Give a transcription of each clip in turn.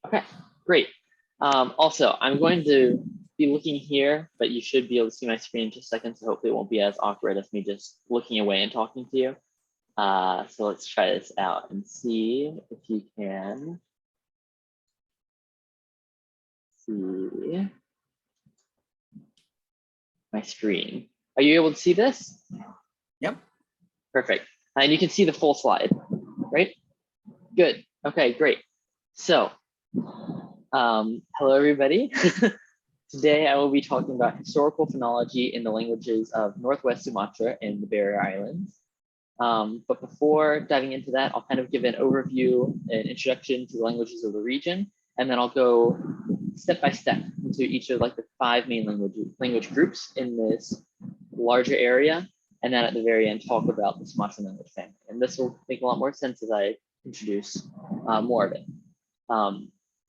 Okay, great. Also, I'm going to be looking here, but you should be able to see my screen in just a second, so hopefully it won't be as awkward as me just looking away and talking to you. So let's try this out and see if you can see my screen. Are you able to see this? Yep. Perfect. And you can see the full slide, right? Good. Okay, great. So, hello, everybody. Today, I will be talking about historical phonology in the languages of Northwest Sumatra and the Barrier Islands. But before diving into that, I'll kind of give an overview and introduction to the languages of the region, and then I'll go step by step into each of like the 5 main language groups in this larger area, and then at the very end talk about the Sumatran language family. And this will make a lot more sense as I introduce more of it.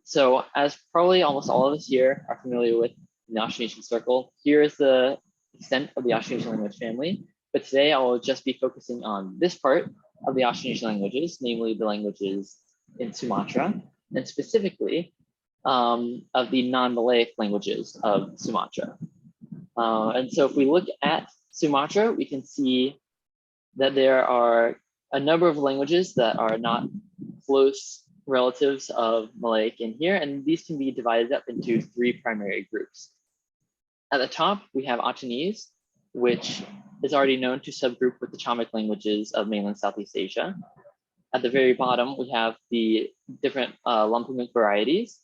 So as probably almost all of us here are familiar with the Austronesian circle, here is the extent of the Austronesian language family. But today I will just be focusing on this part of the Austronesian languages, namely the languages in Sumatra, and specifically of the non-Malaic languages of Sumatra. And so if we look at Sumatra, we can see that there are a number of languages that are not close relatives of Malaic in here, and these can be divided up into 3 primary groups. At the top, we have Austronesian, which is already known to subgroup with the Chamic languages of mainland Southeast Asia. At the very bottom, we have the different Lumpumic varieties,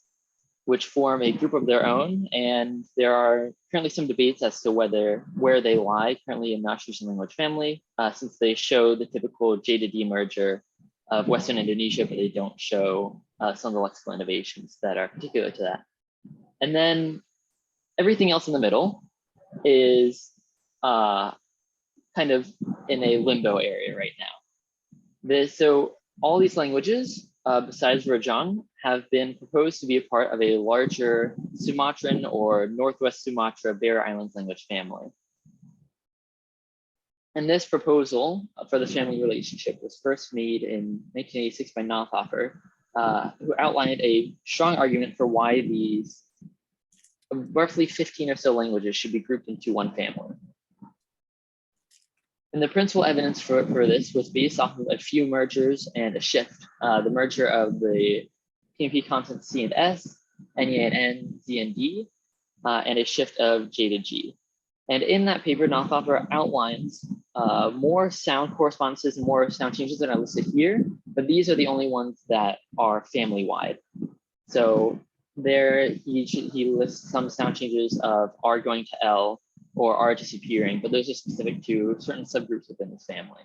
which form a group of their own, and there are currently some debates as to where they lie currently in the Austronesian language family, since they show the typical J to D merger of Western Indonesia, but they don't show some of the lexical innovations that are particular to that. And then everything else in the middle is kind of in a limbo area right now. So all these languages, besides Rajang, have been proposed to be a part of a larger Sumatran or Northwest Sumatra Barrier Islands language family. And this proposal for the family relationship was first made in 1986 by Nathoffer, who outlined a strong argument for why these roughly 15 or so languages should be grouped into one family. And the principal evidence for this was based off of a few mergers and a shift, the merger of the PMP consonants C and S, NE and N, Z and D, and a shift of J to G. And in that paper, Nathoffer outlines more sound correspondences and more sound changes than are listed here, but these are the only ones that are family-wide. So there he lists some sound changes of R going to L or R disappearing, but those are specific to certain subgroups within this family.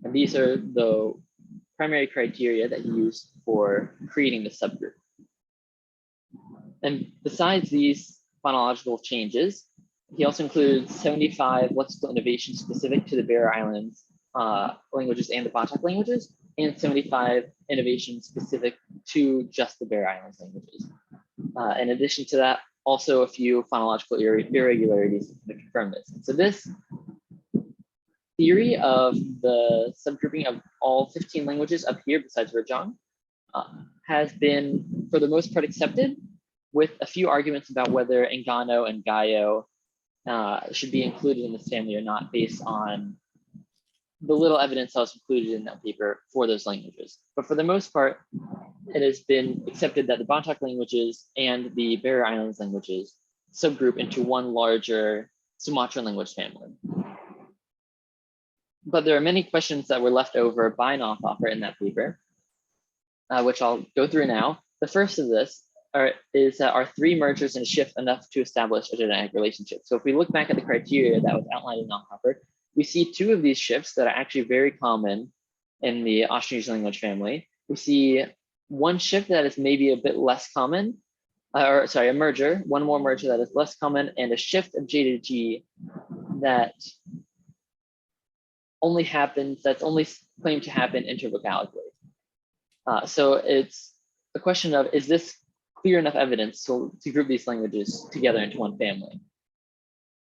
And these are the primary criteria that he used for creating the subgroup. And besides these phonological changes, he also includes 75 lexical innovations specific to the Barrier Islands languages and the Batak languages, and 75 innovations specific to just the Barrier Islands languages. In addition to that, also a few phonological irregularities to confirm this. And so this theory of the subgrouping of all 15 languages up here, besides Rajang, has been, for the most part, accepted, with a few arguments about whether Engano and Gayo should be included in this family or not, based on the little evidence that was included in that paper for those languages. But for the most part, it has been accepted that the Batak languages and the Barrier Islands languages subgroup into one larger Sumatran language family. But there are many questions that were left over by Nathoffer in that paper, which I'll go through now. The first of this is that are 3 mergers and a shift enough to establish a genetic relationship? So if we look back at the criteria that was outlined in Nathoffer, we see 2 of these shifts that are actually very common in the Austronesian language family. We see one shift that is maybe a bit less common, a merger, one more merger that is less common, and a shift of J to G that that's only claimed to happen intervocalically. So it's a question of, is this clear enough evidence to group these languages together into one family?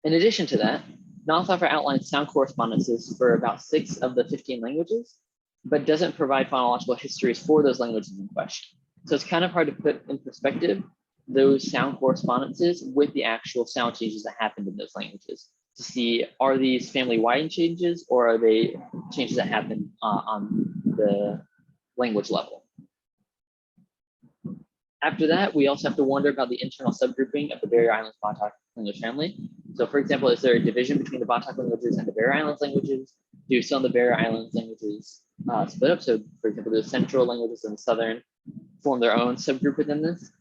In addition to that, Nathoffer outlines sound correspondences for about 6 of the 15 languages, but doesn't provide phonological histories for those languages in question. So it's kind of hard to put in perspective those sound correspondences with the actual sound changes that happened in those languages to see, are these family-wide changes or are they changes that happen on the language level? After that, we also have to wonder about the internal subgrouping of the Barrier Islands Batak language family. So for example, is there a division between the Batak languages and the Barrier Islands languages? Do some of the Barrier Islands languages split up? So for example, the central languages and the southern form their own subgroup within this.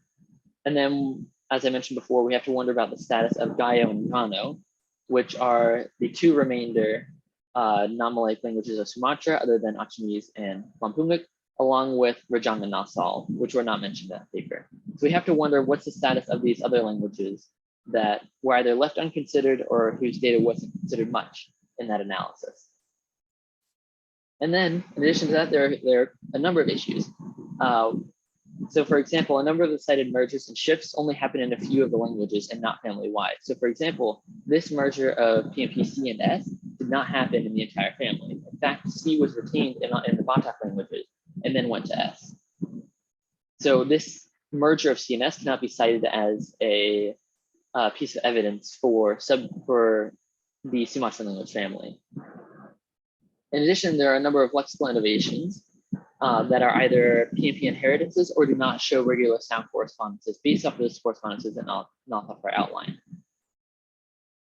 And then, as I mentioned before, we have to wonder about the status of Gayo and Gano, which are the two remainder non-Malay languages of Sumatra other than Achinese and Lampunguk, along with Rajang and Nasal, which were not mentioned in that paper. So we have to wonder what's the status of these other languages that were either left unconsidered or whose data wasn't considered much in that analysis. And then, in addition to that, there are a number of issues. So for example, a number of the cited mergers and shifts only happen in a few of the languages and not family-wide. So for example, this merger of PMP C and S did not happen in the entire family. In fact, C was retained in the Batak languages and then went to S. So this merger of C and S cannot be cited as a piece of evidence for the Sumatran language family. In addition, there are a number of lexical innovations that are either PMP inheritances or do not show regular sound correspondences based off those correspondences and not off our outline.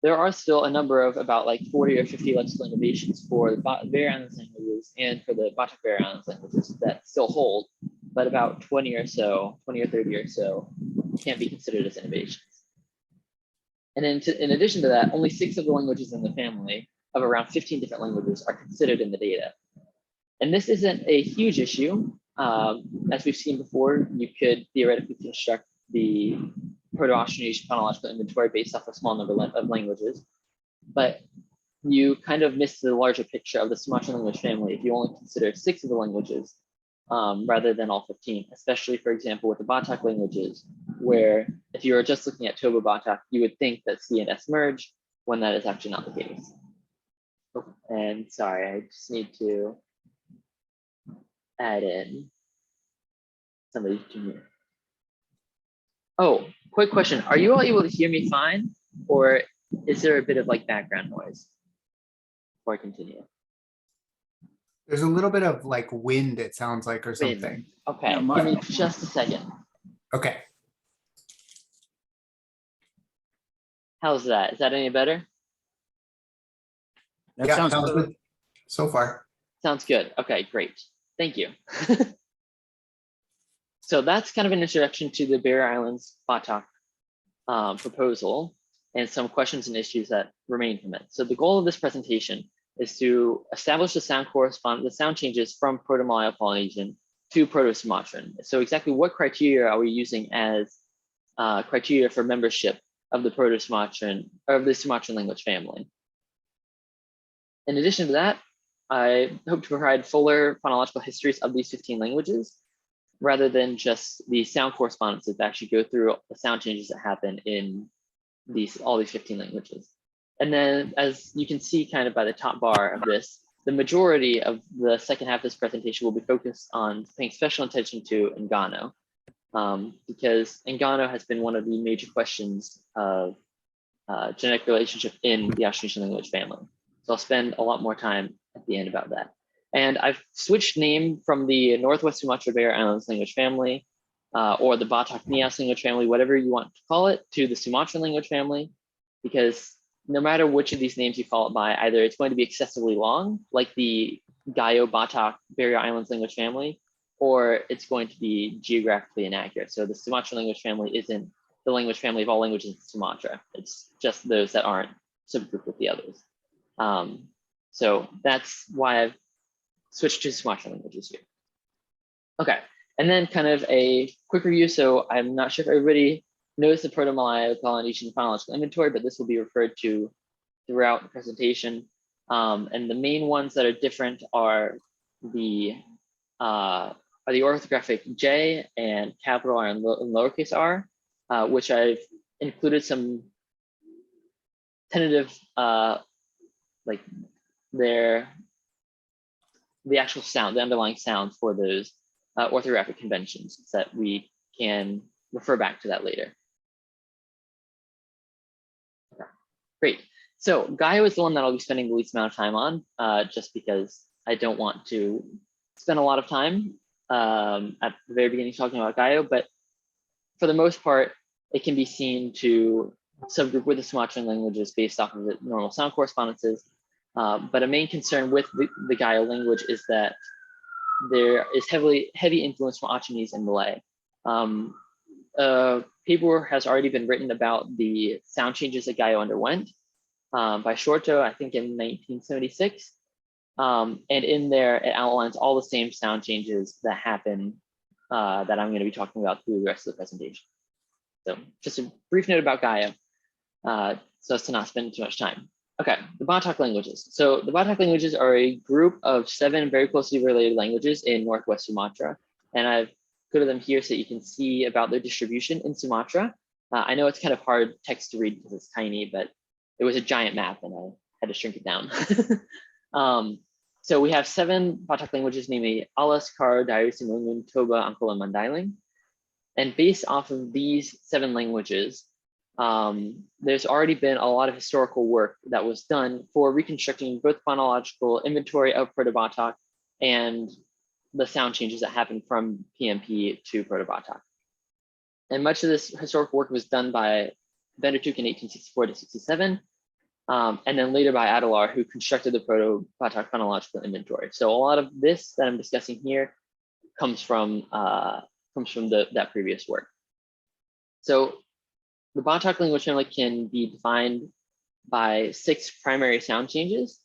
There are still a number of about like 40 or 50 lexical innovations for the Barrier Islands languages and for the Batak Barrier Islands languages that still hold, but about 20 or 30 or so can't be considered as innovations. And in addition to that, only 6 of the languages in the family of around 15 different languages are considered in the data. And this isn't a huge issue. As we've seen before, you could theoretically construct the Proto-Austronesian phonological inventory based off a small number of languages, but you kind of miss the larger picture of the Sumatran language family if you only consider 6 of the languages rather than all 15, especially, for example, with the Batak languages, where if you were just looking at Toba Batak, you would think that C and S merge when that is actually not the case. Oh, and sorry, I just need to add in somebody to me. Oh, quick question. Are you all able to hear me fine? Or is there a bit of like background noise before I continue? There's a little bit of like wind, it sounds like, or something. Wind. Okay, Yeah, give me just a second. Okay. How's that? Is that any better? That Yeah, sounds sounds good. good so far. Sounds good. Okay, great. Thank you. So that's kind of an introduction to the Barrier Islands Batak proposal and some questions and issues that remain from it. So the goal of this presentation is to establish the sound changes from Proto-Malayo-Polynesian to Proto-Sumatran. So exactly what criteria are we using as criteria for membership of the Proto-Sumatran or of the Sumatran language family? In addition to that, I hope to provide fuller phonological histories of these 15 languages, rather than just the sound correspondences that actually go through the sound changes that happen in all these 15 languages. And then, as you can see kind of by the top bar of this, the majority of the second half of this presentation will be focused on paying special attention to Ngano, because Ngano has been one of the major questions of genetic relationship in the Austronesian language family. So I'll spend a lot more time at the end about that. And I've switched name from the Northwest Sumatra Barrier Islands language family, or the Batak Nias language family, whatever you want to call it, to the Sumatran language family, because no matter which of these names you call it by, either it's going to be excessively long, like the Gayo Batak Barrier Islands language family, or it's going to be geographically inaccurate. So the Sumatran language family isn't the language family of all languages in Sumatra. It's just those that aren't subgrouped with the others. So that's why I've switched to Sumatran languages here. Okay, and then kind of a quick review. So I'm not sure if everybody knows the Proto-Malayo-Polynesian phonological inventory, but this will be referred to throughout the presentation. And the main ones that are different are the orthographic J and capital R and lowercase r, which I've included some tentative, like the actual sound, the underlying sound for those orthographic conventions so that we can refer back to that later. Okay, great. So Gaio is the one that I'll be spending the least amount of time on, just because I don't want to spend a lot of time at the very beginning talking about Gaio, but for the most part, it can be seen to subgroup with the Sumatran languages based off of the normal sound correspondences. But a main concern with the Gaio language is that there is heavy influence from Austronesian and Malay. Paper has already been written about the sound changes that Gaio underwent by Shorto, I think in 1976. And in there, it outlines all the same sound changes that happen that I'm going to be talking about through the rest of the presentation. So just a brief note about Gaio, so as to not spend too much time. Okay, the Batak languages. So the Batak languages are a group of 7 very closely related languages in Northwest Sumatra. And I've put them here so you can see about their distribution in Sumatra. I know it's kind of hard text to read because it's tiny, but it was a giant map and I had to shrink it down. So we have 7 Batak languages, namely Alas, Kar, Dayu, Simungun, Toba, Angkol, and Mandailing. And based off of these 7 languages, there's already been a lot of historical work that was done for reconstructing both phonological inventory of Proto-Batak and the sound changes that happened from PMP to Proto-Batak. And much of this historical work was done by Bendertuk in 1864 to 67, and then later by Adalar, who constructed the Proto-Batak phonological inventory. So a lot of this that I'm discussing here comes from that previous work. So the Batak language family can be defined by 6 primary sound changes.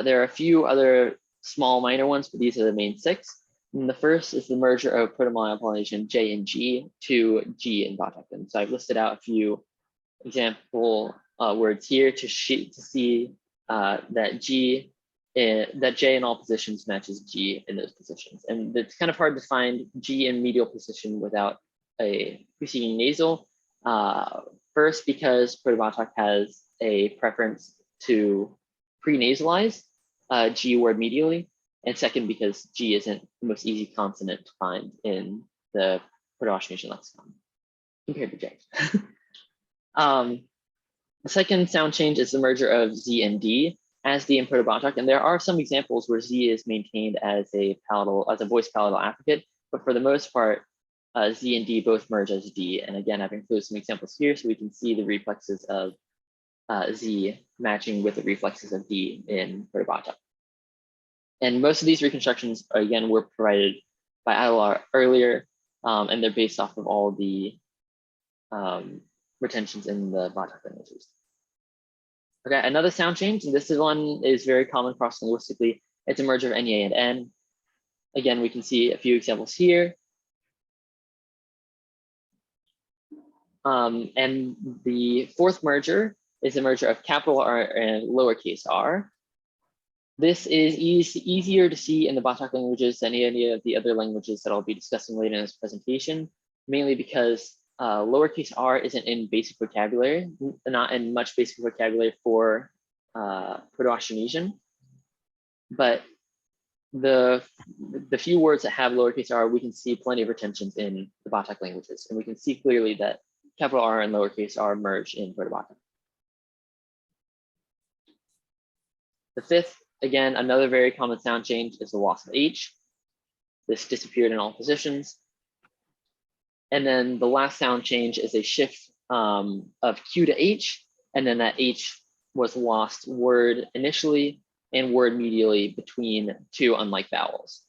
There are a few other small minor ones, but these are the main 6. And the first is the merger of Proto-Malayo-Polynesian J and G to G in Batak. And so I've listed out a few example words here to see that J in all positions matches G in those positions. And it's kind of hard to find G in medial position without a preceding nasal. First, because Proto-Batak has a preference to pre-nasalize G word medially. And second, because G isn't the most easy consonant to find in the Proto-Austronesian lexicon compared to J. The second sound change is the merger of Z and D as D in Proto-Batak. And there are some examples where Z is maintained as a voice palatal affricate, but for the most part, Z and D both merge as D. And again, I've included some examples here so we can see the reflexes of Z matching with the reflexes of D in Proto-Batak. And most of these reconstructions, again, were provided by Adalar earlier, and they're based off of all the retentions in the Batak languages. Okay, another sound change, and this one is very common cross-linguistically. It's a merger of NEA and N. Again, we can see a few examples here. And the fourth merger is a merger of capital R and lowercase r. This is easier to see in the Batak languages than any of the other languages that I'll be discussing later in this presentation, mainly because lowercase r isn't in basic vocabulary, not in much basic vocabulary for Proto-Austronesian, but the few words that have lowercase r, we can see plenty of retentions in the Batak languages, and we can see clearly that capital R and lowercase r merge in Proto-Batak. The fifth, again, another very common sound change is the loss of H. This disappeared in all positions. And then the last sound change is a shift of Q to H, and then that H was lost word initially and word medially between 2 unlike vowels.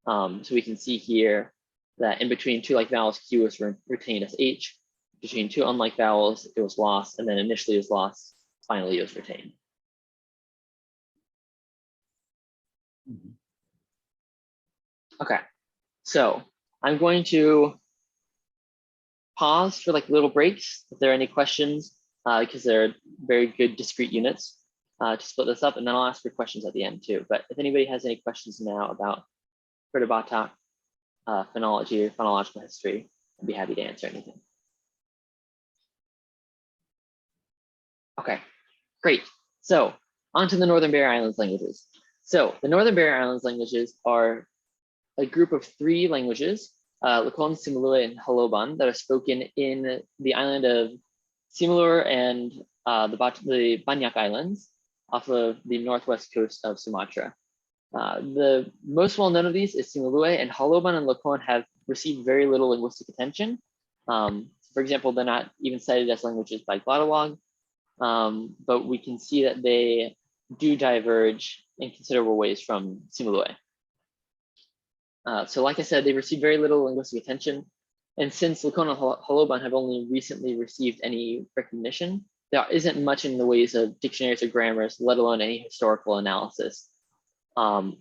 So we can see here that in between 2 like vowels, Q was retained as H. Between 2 unlike vowels, it was lost, and then initially it was lost, finally it was retained. Okay, so I'm going to pause for like little breaks if there are any questions, because they're very good discrete units to split this up, and then I'll ask for questions at the end too. But if anybody has any questions now about Proto-Batak phonology or phonological history, I'd be happy to answer anything. Okay, great. So on to the Northern Barrier Islands languages. So the Northern Barrier Islands languages are a group of 3 languages, Lakon, Similue, and Haloban, that are spoken in the island of Similur and the Banyak Islands off of the northwest coast of Sumatra. The most well-known of these is Similue, and Haloban and Lakon have received very little linguistic attention. For example, they're not even cited as languages by Glottolog, but we can see that they do diverge in considerable ways from Similue. So like I said, they received very little linguistic attention. And since Lakon and Haloban have only recently received any recognition, there isn't much in the ways of dictionaries or grammars, let alone any historical analysis on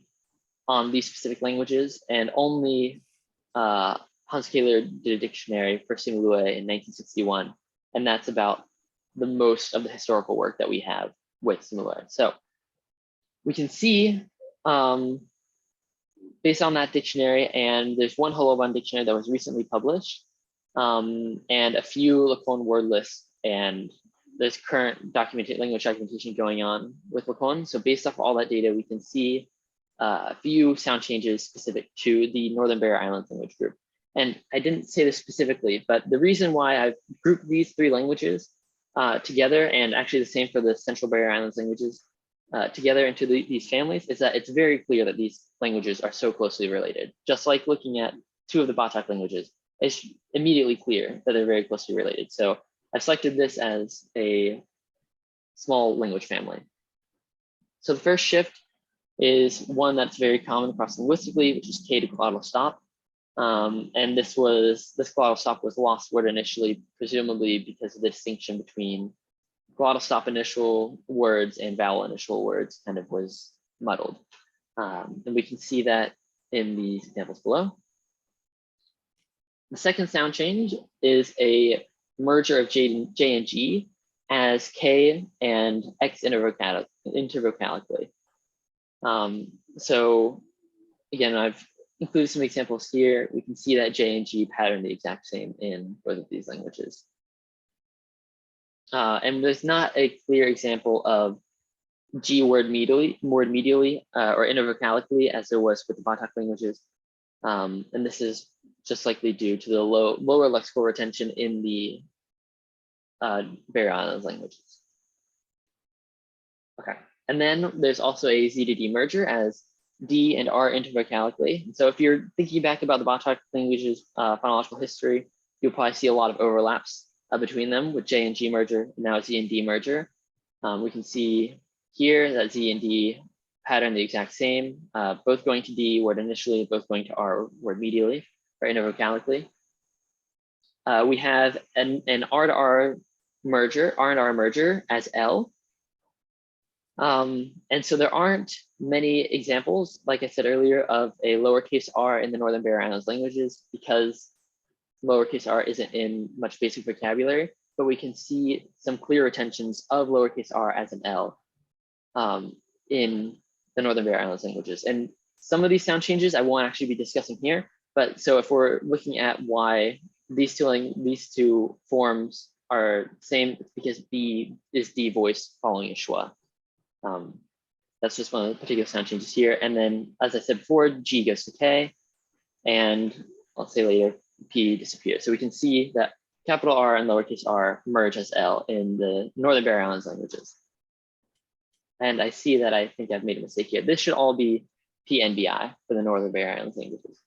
these specific languages. And only Hans Kaler did a dictionary for Similue in 1961. And that's about the most of the historical work that we have with Similue. So we can see, based on that dictionary, and there's one Haloban dictionary that was recently published, and a few Lakon word lists, and there's current language documentation going on with Lakon. So based off all that data, we can see a few sound changes specific to the Northern Barrier Islands language group. And I didn't say this specifically, but the reason why I've grouped these 3 languages together, and actually the same for the Central Barrier Islands languages, together into these families, is that it's very clear that these languages are so closely related. Just like looking at 2 of the Batak languages, it's immediately clear that they're very closely related. So I've selected this as a small language family. So the first shift is one that's very common across linguistically, which is K to glottal stop. And this glottal stop was lost word initially, presumably because of the distinction between glottal stop initial words and vowel initial words kind of was muddled. And we can see that in these examples below. The second sound change is a merger of J and G as K and X intervocalically. So again, I've included some examples here. We can see that J and G pattern the exact same in both of these languages. And there's not a clear example of G word medially or intervocalically as there was with the Batak languages. And this is just likely due to the lower lexical retention in the Barrier Islands languages. Okay, and then there's also a Z to D merger as D and R intervocalically. And so if you're thinking back about the Batak languages phonological history, you'll probably see a lot of overlaps between them with J and G merger, and now Z and D merger. We can see here that Z and D pattern the exact same, both going to D word initially, both going to R word medially, or intervocalically. We have an R to R merger, R and R merger as L. And so there aren't many examples, like I said earlier, of a lowercase r in the Northern Barrier Islands languages because lowercase r isn't in much basic vocabulary, but we can see some clear retentions of lowercase r as an L in the Northern Barrier Islands languages. And some of these sound changes I won't actually be discussing here, but so if we're looking at why these two forms are same, it's because B is D voice following a schwa. That's just one of the particular sound changes here. And then, as I said before, G goes to K, and I'll say later, P disappears. So we can see that capital R and lowercase r merge as L in the Northern Barrier Islands languages. And I see that I think I've made a mistake here. This should all be PNBI for the Northern Barrier Islands languages.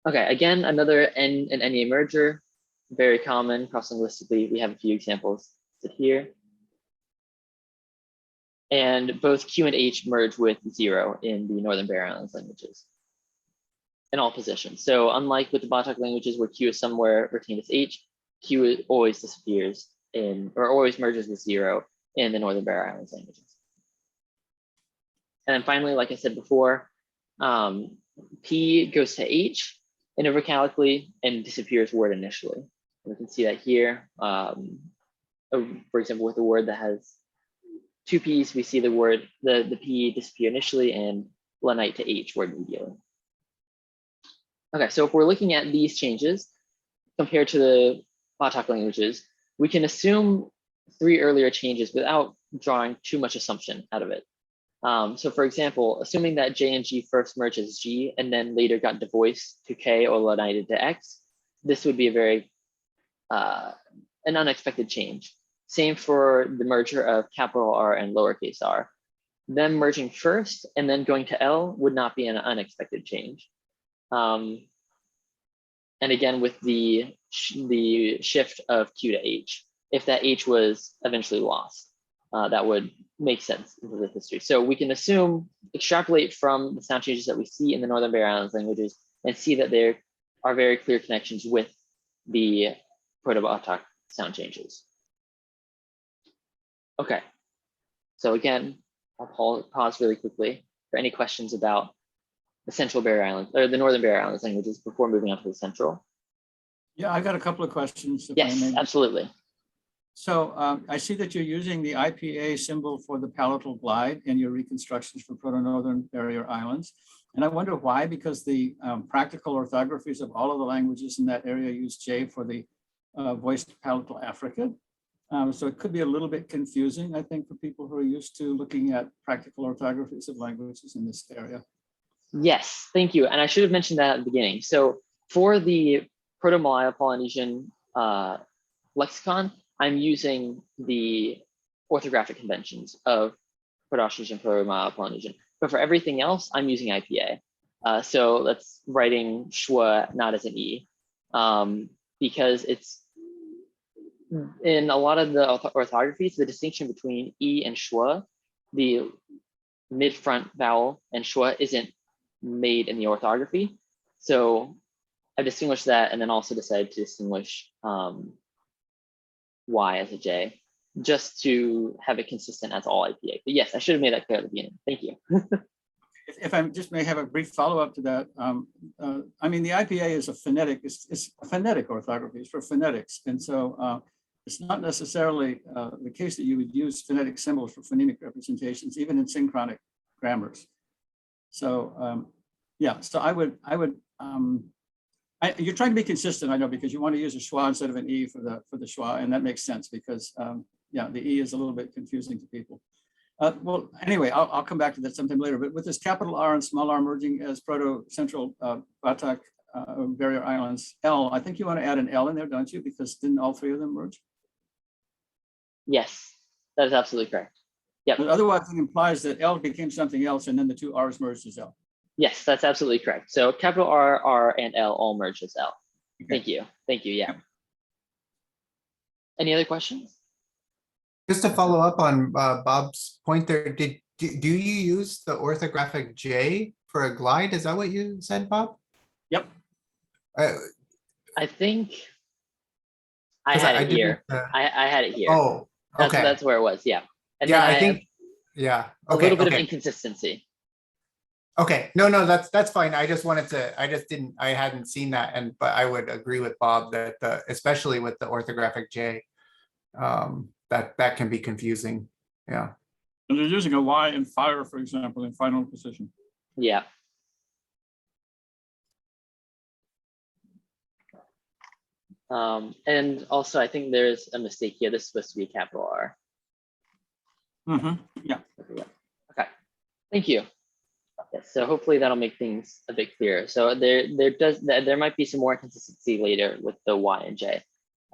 Okay, again, another N and NEA merger, very common cross-linguistically. We have a few examples here. And both Q and H merge with 0 in the Northern Barrier Islands languages in all positions. So unlike with the Batak languages where Q is somewhere retained as H, Q always disappears or always merges with 0 in the Northern Barrier Islands languages. And then finally, like I said before, P goes to H intervocalically and disappears word initially. And we can see that here. For example, with a word that has 2 P's, we see the P disappear initially and Lanite to H word medially. Okay, so if we're looking at these changes compared to the Batak languages, we can assume 3 earlier changes without drawing too much assumption out of it. So for example, assuming that J and G first merged as G and then later got divoiced to K or united to X, this would be a very an unexpected change. Same for the merger of capital R and lowercase r. Them merging first and then going to L would not be an unexpected change. And again, with the shift of Q to H, if that H was eventually lost, that would make sense into the history. So we can extrapolate from the sound changes that we see in the Northern Barrier Islands languages and see that there are very clear connections with the Proto-Batak sound changes. Okay, so again, I'll pause really quickly for any questions about the Central Barrier Islands or the Northern Barrier Islands languages before moving on to the Central. Yeah, I got a couple of questions. Yes, absolutely. So I see that you're using the IPA symbol for the palatal glide in your reconstructions for Proto-Northern Barrier Islands. And I wonder why, because the practical orthographies of all of the languages in that area use J for the voiced palatal affricate. So it could be a little bit confusing, I think, for people who are used to looking at practical orthographies of languages in this area. Yes, thank you. And I should have mentioned that at the beginning. So for the Proto-Malaya-Polynesian lexicon, I'm using the orthographic conventions of Proto-Austronesian, Proto-Malaya-Polynesian. But for everything else, I'm using IPA. So that's writing schwa not as an E, because it's in a lot of the orthographies, the distinction between E and schwa, the mid-front vowel and schwa isn't made in the orthography. So I've distinguished that and then also decided to distinguish Y as a J, just to have it consistent as all IPA. But yes, I should have made that clear at the beginning. Thank you. If I just may have a brief follow-up to that, I mean, the IPA is a phonetic, it's a phonetic orthography, it's for phonetics. And so it's not necessarily the case that you would use phonetic symbols for phonemic representations, even in synchronic grammars. So yeah, so you're trying to be consistent, I know, because you want to use a schwa instead of an E for the schwa, and that makes sense because yeah, the E is a little bit confusing to people. Well, anyway, I'll come back to that sometime later. But with this capital R and small r merging as Proto-Central Batak Barrier Islands L, I think you want to add an L in there, don't you? Because didn't all three of them merge? Yes, that is absolutely correct. Yeah. But otherwise, it implies that L became something else, and then the two R's merged as L. Yes, that's absolutely correct. So capital R, R, and L all merge as L. Okay. Thank you. Thank you. Yeah. Any other questions? Just to follow up on Bob's point there, do you use the orthographic J for a glide? Is that what you said, Bob? Yep. I think I had it here. I had it here. Oh, okay. That's where it was. Yeah. And yeah, then I think. Yeah. Okay. A little bit of inconsistency. Okay. No, that's fine. I just wanted to. I hadn't seen that, but I would agree with Bob that especially with the orthographic J, that can be confusing. Yeah. And they're using a Y in fire, for example, in final position. Yeah. And also, I think there's a mistake here. This is supposed to be a capital R. Mm-hmm. Yeah. Okay. Thank you. Yes, so hopefully that'll make things a bit clearer. So there might be some more consistency later with the Y and J.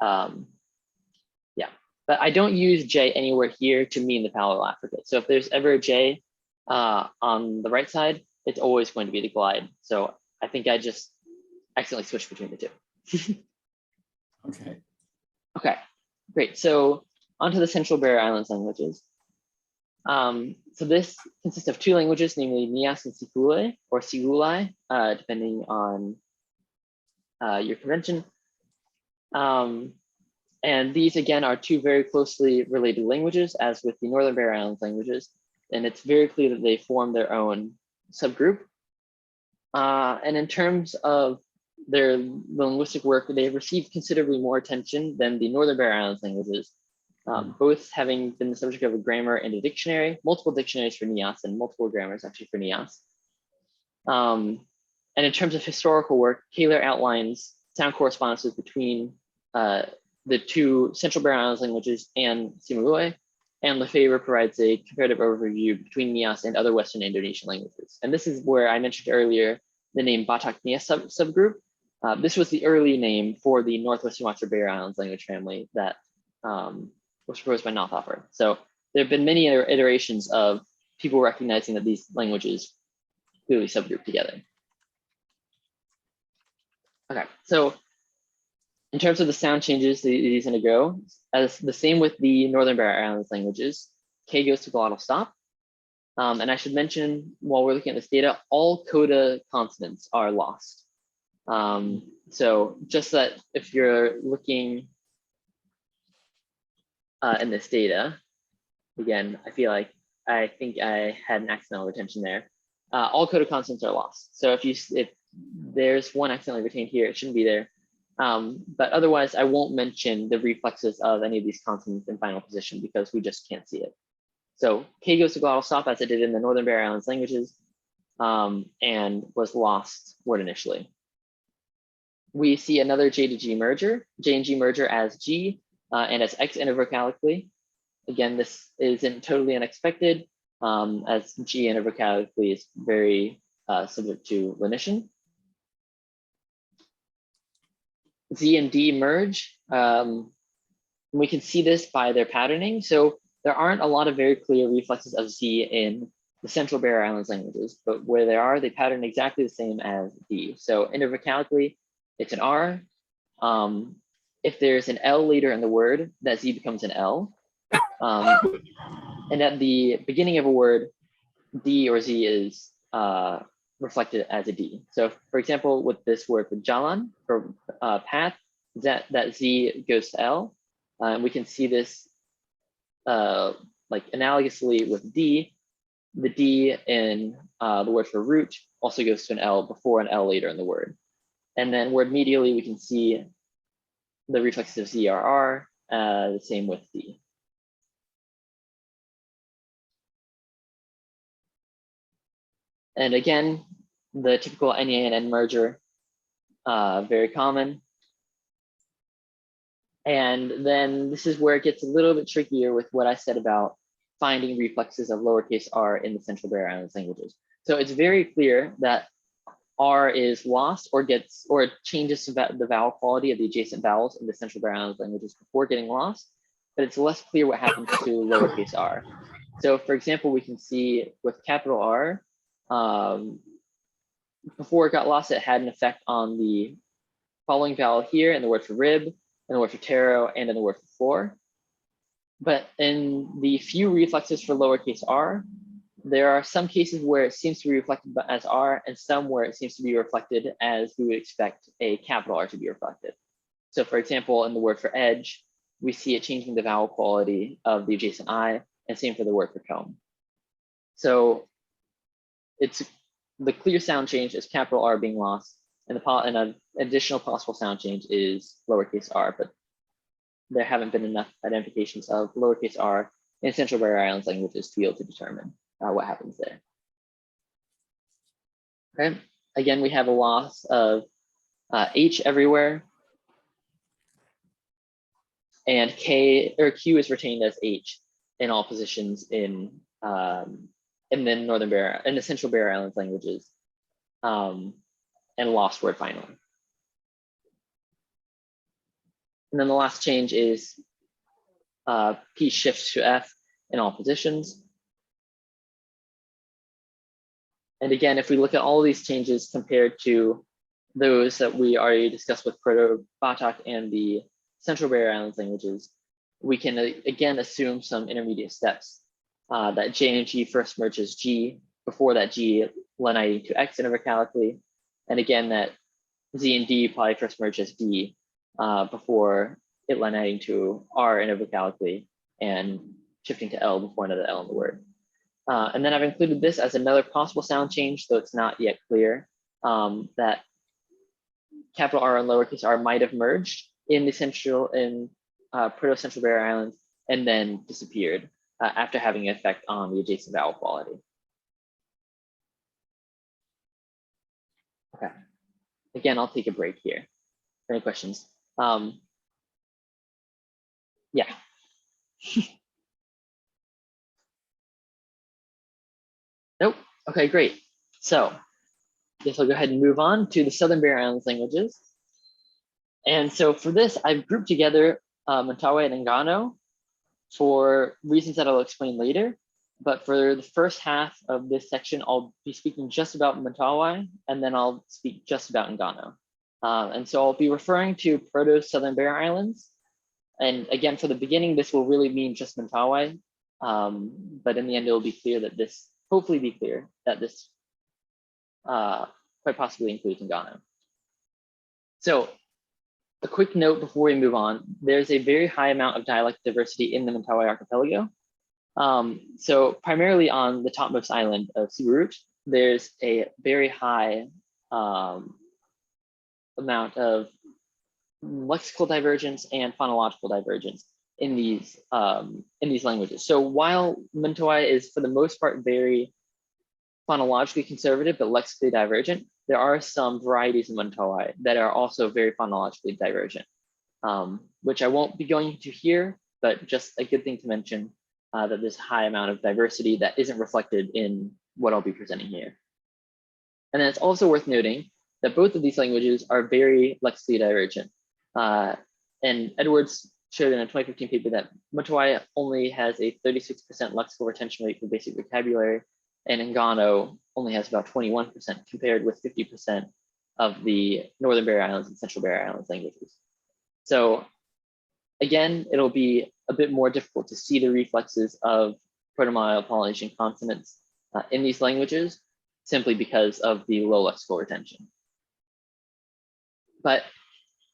Yeah, but I don't use J anywhere here to mean the palatal affricate. So if there's ever a J on the right side, it's always going to be the glide. So I think I just accidentally switched between the two. Okay. Okay, great. So onto the Central Barrier Islands languages. So this consists of two languages, namely Nias and Sikule, or Sigulai, depending on your convention. And these, again, are two very closely related languages, as with the Northern Barrier Islands languages. And it's very clear that they form their own subgroup. And in terms of their linguistic work, they have received considerably more attention than the Northern Barrier Islands languages. Both having been the subject of a grammar and a dictionary, multiple dictionaries for Nias and multiple grammars actually for Nias. And in terms of historical work, Kaler outlines sound correspondences between the two Central Barrier Islands languages and Simulue, And Lefebvre provides a comparative overview between Nias and other Western Indonesian languages. And this is where I mentioned earlier the name Batak Nias subgroup. This was the early name for the Northwest Sumatra Barrier Islands language family that was proposed by Nathoffer. So there have been many iterations of people recognizing that these languages clearly subgroup together. Okay, so in terms of the sound changes these going to go, as the same with the Northern Barrier Islands languages, K goes to glottal stop. And I should mention, while we're looking at this data, all coda consonants are lost. So just that if you're looking in this data, again, I think I had an accidental retention there. All coda consonants are lost. So if there's one accidentally retained here, it shouldn't be there. But otherwise, I won't mention the reflexes of any of these consonants in final position because we just can't see it. So K goes to glottal stop as it did in the Northern Barrier Islands languages and was lost word initially. We see another J to G merger, J and G merger as G and as X intervocalically. Again, this isn't totally unexpected as G intervocalically is very subject to lenition. Z and D merge. We can see this by their patterning. So there aren't a lot of very clear reflexes of Z in the Central Barrier Islands languages, but where there are, they pattern exactly the same as D. So intervocalically, it's an R. If there's an L later in the word, that Z becomes an L. And at the beginning of a word, D or Z is reflected as a D. So for example, with this word for jalan, for path, that Z goes to L. We can see this like analogously with D. The D in the word for root also goes to an L before an L later in the word. And then word medially, we can see the reflexes of Z are R, the same with D. And again, the typical NA and N merger, very common. And then this is where it gets a little bit trickier with what I said about finding reflexes of lowercase r in the Central Barrier Islands languages. So it's very clear that R is lost or changes the vowel quality of the adjacent vowels in the Central Barrier Islands languages before getting lost, but it's less clear what happens to lowercase r. So for example, we can see with capital R, before it got lost, it had an effect on the following vowel here in the word for rib, in the word for taro, and in the word for floor. But in the few reflexes for lowercase r, there are some cases where it seems to be reflected as R and some where it seems to be reflected as we would expect a capital R to be reflected. So for example, in the word for edge, we see it changing the vowel quality of the adjacent I, and same for the word for comb. So it's the clear sound change is capital R being lost, and an additional possible sound change is lowercase r, but there haven't been enough identifications of lowercase r in Central Barrier Islands languages to be able to determine what happens there. Okay, again, we have a loss of H everywhere, and Q is retained as H in all positions in the Central Barrier Islands languages, and lost word finally. And then the last change is P shifts to F in all positions. And again, if we look at all of these changes compared to those that we already discussed with Proto-Batak and the Central Barrier Islands languages, we can again assume some intermediate steps. That J and G first merges G, before that G leniting to X intervocalically, and again that Z and D probably first merges D before it leniting to R intervocalically and shifting to L before another L in the word. And then I've included this as another possible sound change, though it's not yet clear, that capital R and lowercase r might have merged in the Proto-Central Barrier Islands and then disappeared after having an effect on the adjacent vowel quality. Okay, again, I'll take a break here. Any questions? Yeah. Nope. Okay, great. So I guess I'll go ahead and move on to the Southern Barrier Islands languages. And so for this, I've grouped together Mentawai and Ngano for reasons that I'll explain later. But for the first half of this section, I'll be speaking just about Mentawai, and then I'll speak just about Ngano. And so I'll be referring to Proto-Southern Barrier Islands. And again, for the beginning, this will really mean just Mentawai. But in the end, it'll be clear that this, hopefully be clear that this quite possibly includes Ngano. So a quick note before we move on, there's a very high amount of dialect diversity in the Mentawai archipelago. So primarily on the topmost island of Siberut, there's a very high amount of lexical divergence and phonological divergence in these languages. So while Mentawai is for the most part very phonologically conservative but lexically divergent, there are some varieties in Mentawai that are also very phonologically divergent, which I won't be going into here, but just a good thing to mention that there's a high amount of diversity that isn't reflected in what I'll be presenting here. And then it's also worth noting that both of these languages are very lexically divergent. And Edwards showed in a 2015 paper that Mentawai only has a 36% lexical retention rate for basic vocabulary, and Ngano only has about 21% compared with 50% of the Northern Barrier Islands and Central Barrier Islands languages. So again, it'll be a bit more difficult to see the reflexes of Proto-Polynesian consonants in these languages simply because of the low lexical retention. But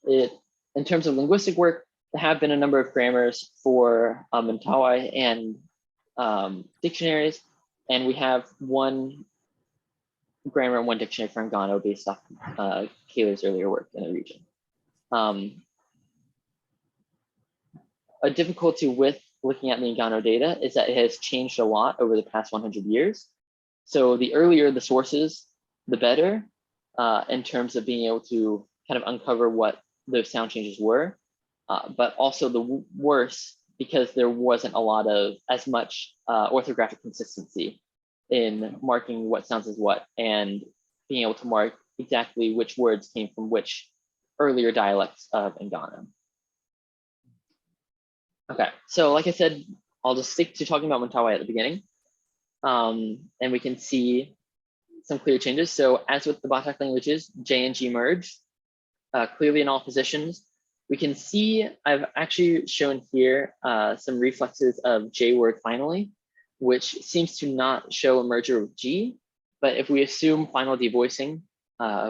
in terms of linguistic work, there have been a number of grammars for Mentawai and dictionaries, and we have one grammar and one dictionary for Ngano based off Kayla's earlier work in the region. A difficulty with looking at the Ngano data is that it has changed a lot over the past 100 years. So the earlier the sources, the better in terms of being able to kind of uncover what those sound changes were, but also the worse because there wasn't a lot of as much orthographic consistency in marking what sounds as what and being able to mark exactly which words came from which earlier dialects of Ngano. Okay, so like I said, I'll just stick to talking about Mentawai at the beginning. And we can see some clear changes. So as with the Batak languages, J and G merge clearly in all positions. We can see, I've actually shown here some reflexes of J word finally, which seems to not show a merger with G. But if we assume final devoicing,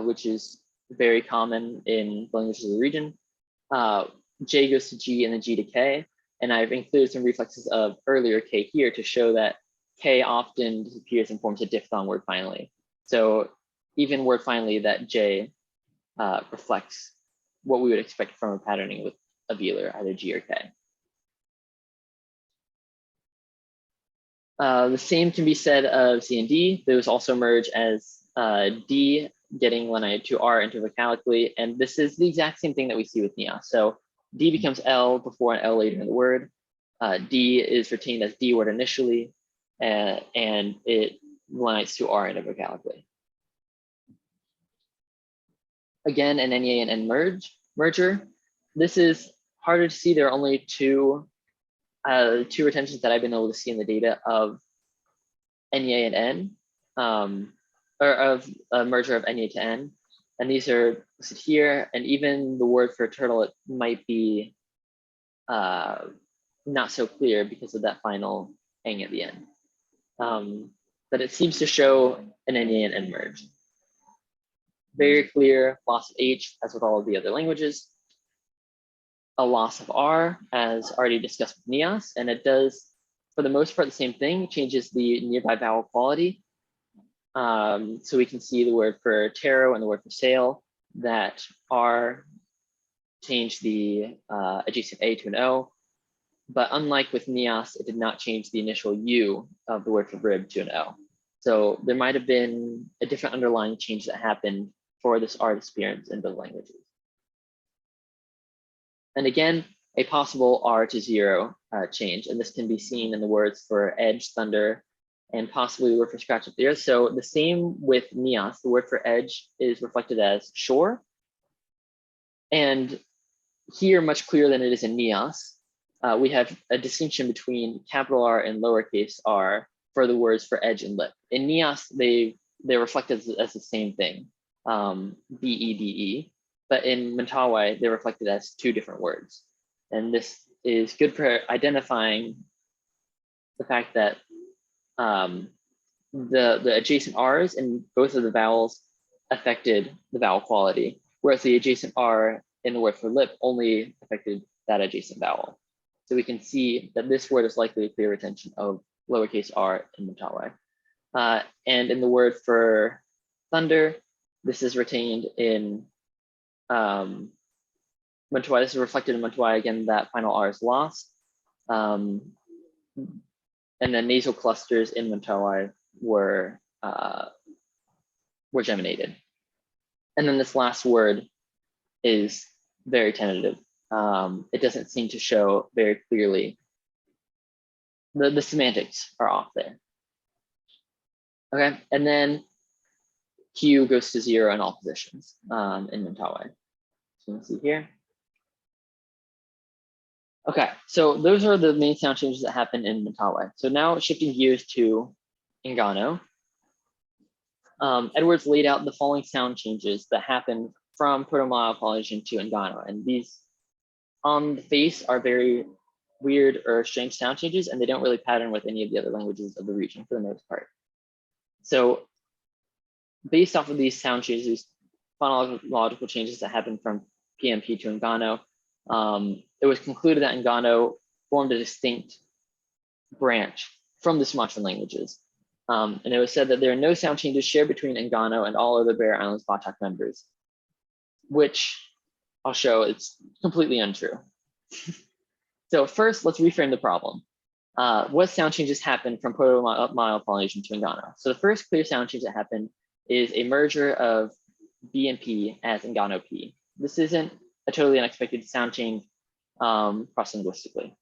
which is very common in languages of the region, J goes to G and then G to K. And I've included some reflexes of earlier K here to show that K often disappears and forms a diphthong word finally. So even word finally that J reflects what we would expect from a patterning with a velar, either G or K. The same can be said of C and D. Those also merge as D getting Lanai to R intervocalically. And this is the exact same thing that we see with Nia. So D becomes L before an L later in the word. D is retained as D word initially, and it lines to R intervocalically. Again, an NEA and N merger. This is harder to see. There are only two retentions that I've been able to see in the data of NEA and N, or of a merger of NEA to N. And these are listed here. And even the word for turtle, it might be not so clear because of that final ang at the end. But it seems to show an NEA and N merge. Very clear loss of H, as with all of the other languages. A loss of R, as already discussed with Nias, and it does, for the most part, the same thing. It changes the nearby vowel quality. So we can see the word for taro and the word for sail, that R changed the adjacent A to an O. But unlike with Nias, it did not change the initial U of the word for rib to an O. So there might have been a different underlying change that happened for this R disappearance in both languages. And again, a possible R to 0 change, and this can be seen in the words for edge, thunder, and possibly the word for scratch up there. So the same with Nias, the word for edge is reflected as shore. And here, much clearer than it is in Nias, we have a distinction between capital R and lowercase r for the words for edge and lip. In Nias, they're reflected as the same thing, B-E-D-E, but in Mentawai, they're reflected as two different words. And this is good for identifying the fact that the adjacent R's in both of the vowels affected the vowel quality, whereas the adjacent R in the word for lip only affected that adjacent vowel. So we can see that this word is likely a clear retention of lowercase r in Mentawai. And in the word for thunder, this is retained in Mentawai. This is reflected in Mentawai again, that final R is lost. And then nasal clusters in Mentawai were geminated. And then this last word is very tentative. It doesn't seem to show very clearly. The semantics are off there. Okay, and then Q goes to 0 in all positions in Mentawai. So you can see here. Okay, so those are the main sound changes that happen in Mentawai. So now shifting gears to Nagano. Edwards laid out the following sound changes that happen from Proto-Polynesian to Nagano, and these on the face are very weird or strange sound changes, and they don't really pattern with any of the other languages of the region for the most part. So based off of these sound changes, these phonological changes that happen from PMP to Nagano, it was concluded that Nagano formed a distinct branch from the Sumatran languages. And it was said that there are no sound changes shared between Nagano and all other Barrier Islands Batak members, which I'll show it's completely untrue. So first, let's reframe the problem. What sound changes happen from Proto-Polynesian to Nagano? So the first clear sound change that happened is a merger of B and P as Nagano P. This isn't a totally unexpected sound change cross-linguistically.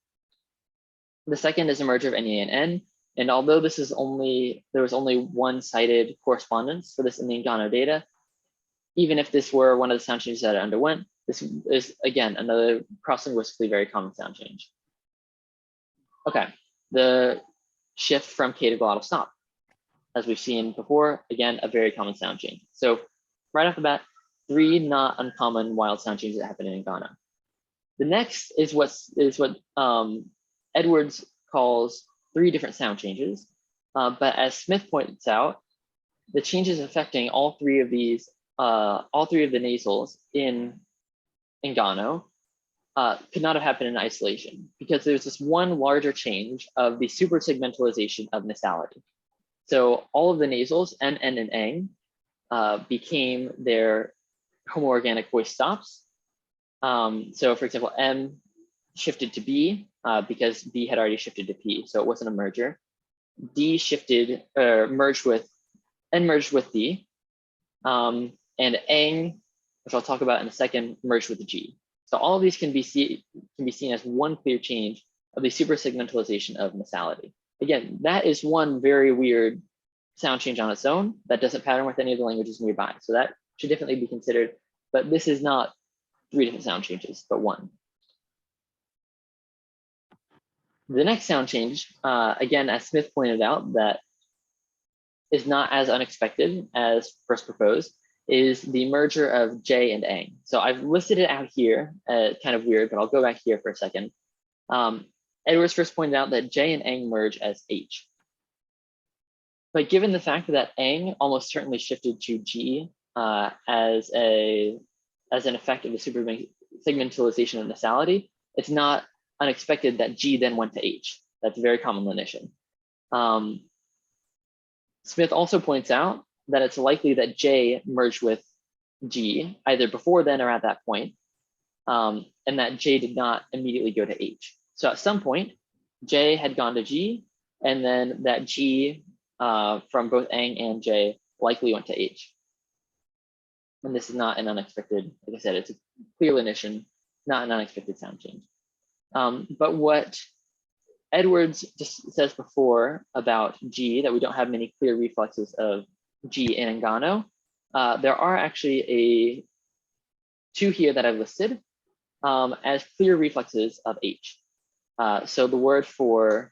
The second is a merger of NA and N. And although there was only one cited correspondence for this in the Nagano data, even if this were one of the sound changes that it underwent, this is, again, another cross-linguistically very common sound change. Okay, the shift from K to glottal stop. As we've seen before, again, a very common sound change. So right off the bat, 3 not uncommon wild sound changes that happen in Nagano. The next is what Edwards calls 3 different sound changes. But as Smith points out, the changes affecting all 3 of these, all 3 of the nasals in Nagano could not have happened in isolation, because there's this one larger change of the supersegmentalization of nasality. So all of the nasals, N, N, and Ang, became their homoorganic voice stops. So for example, M shifted to B because B had already shifted to P, so it wasn't a merger. D shifted, merged with D. And Ang, which I'll talk about in a second, merged with the G. So all of these can be seen as one clear change of the supersegmentalization of nasality. Again, that is one very weird sound change on its own that doesn't pattern with any of the languages nearby. So that should definitely be considered, but this is not 3 different sound changes, but one. The next sound change, again, as Smith pointed out, that is not as unexpected as first proposed, is the merger of J and Ang. So I've listed it out here, kind of weird, but I'll go back here for a second. Edwards first pointed out that J and Ang merge as H. But given the fact that Ang almost certainly shifted to G as an effect of the supersegmentalization of nasality, it's not unexpected that G then went to H. That's a very common lenition. Smith also points out that it's likely that J merged with G either before then or at that point, and that J did not immediately go to H. So at some point, J had gone to G, and then that G from both Ang and J likely went to H. And this is not an unexpected, like I said, it's a clear lenition, not an unexpected sound change. But what Edwards just says before about G that we don't have many clear reflexes of G in Ngano. There are actually two here that I've listed as clear reflexes of H. So the word for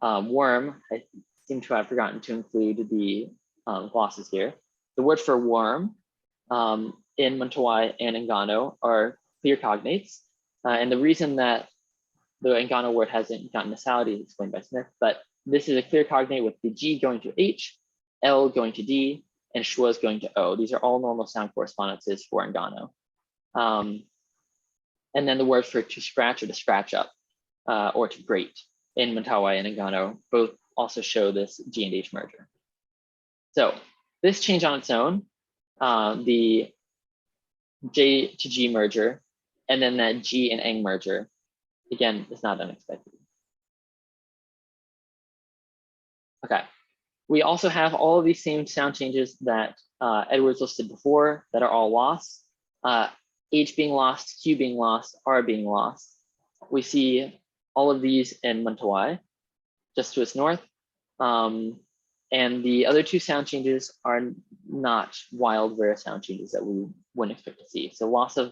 worm, I seem to have forgotten to include the glosses here. The word for worm in Mentawai and Ngano are clear cognates. And the reason that the Ngano word hasn't gotten nasality is explained by Smith, but this is a clear cognate with the G going to H, L going to D, and schwas going to O. These are all normal sound correspondences for Ngano. And then the word for to scratch or to scratch up or to grate in Mentawai and Ngano both also show this G and H merger. So this change on its own, the J to G merger, and then that G and Eng merger, again, is not unexpected. Okay, we also have all of these same sound changes that Edwards listed before that are all lost. H being lost, Q being lost, R being lost. We see all of these in Mentawai, just to its north. And the other two sound changes are not wild, rare sound changes that we wouldn't expect to see. So loss of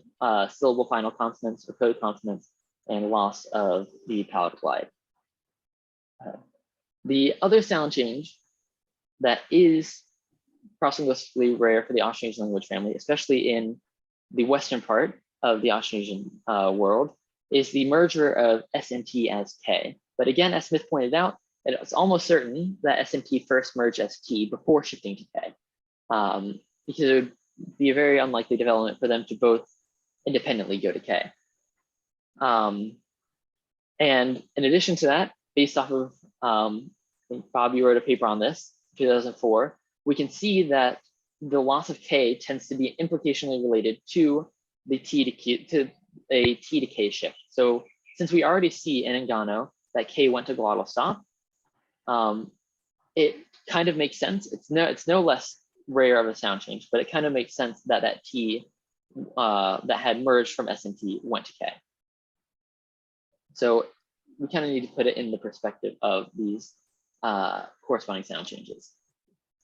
syllable final consonants or code consonants and loss of the palatal glide. The other sound change that is cross-linguistically rare for the Austronesian language family, especially in the western part of the Austronesian world, is the merger of S and T as K. But again, as Smith pointed out, it's almost certain that S and T first merge as T before shifting to K, because it would be a very unlikely development for them to both independently go to K. And in addition to that, based off of, I think Bob, you wrote a paper on this, 2004, we can see that the loss of K tends to be implicationally related to the T to Q, to a T to K shift. So since we already see in Ngano that K went to glottal stop, it kind of makes sense. It's no less rare of a sound change, but it kind of makes sense that that T that had merged from S and T went to K. So we kind of need to put it in the perspective of these corresponding sound changes.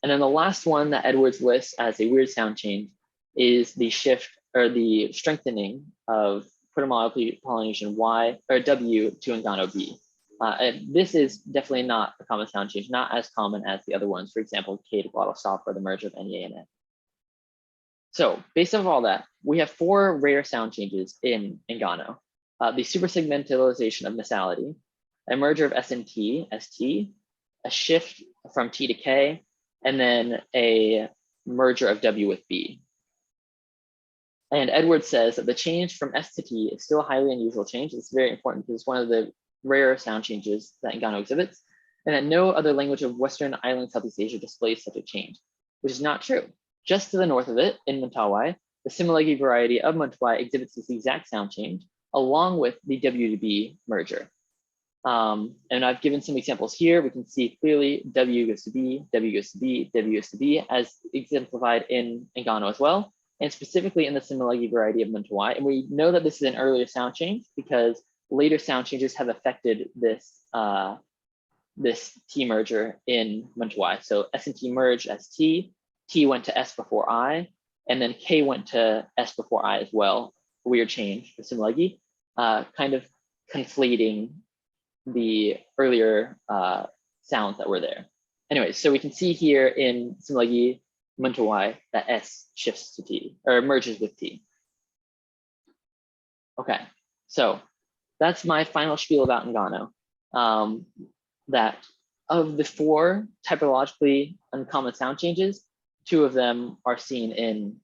And then the last one that Edwards lists as a weird sound change is the shift or the strengthening of Proto-Polynesian Y or W to Ngano B. And this is definitely not a common sound change, not as common as the other ones, for example, K to glottal stop or the merger of NEA and N. So based on all that, we have 4 rare sound changes in Ngano. The supersegmentalization of nasality, a merger of S and T as T, a shift from T to K, and then a merger of W with B. And Edwards says that the change from S to T is still a highly unusual change. It's very important because it's one of the rare sound changes that Ngano exhibits, and that no other language of Western Island Southeast Asia displays such a change, which is not true. Just to the north of it, in Mentawai, the Similegi variety of Mentawai exhibits this exact sound change, along with the W to B merger. And I've given some examples here. We can see clearly W goes to B, W goes to B, W goes to B, as exemplified in Ngano as well, and specifically in the Similegi variety of Mentawai. And we know that this is an earlier sound change because later sound changes have affected this, this T merger in Mentawai. So S and T merged as T, T went to S before I, and then K went to S before I as well. A weird change for Similegi, kind of conflating the earlier sounds that were there. Anyway, so we can see here in Similegi Mentawai that S shifts to T or merges with T. Okay, so that's my final spiel about Ngano. That of the 4 typologically uncommon sound changes, 2 of them are seen in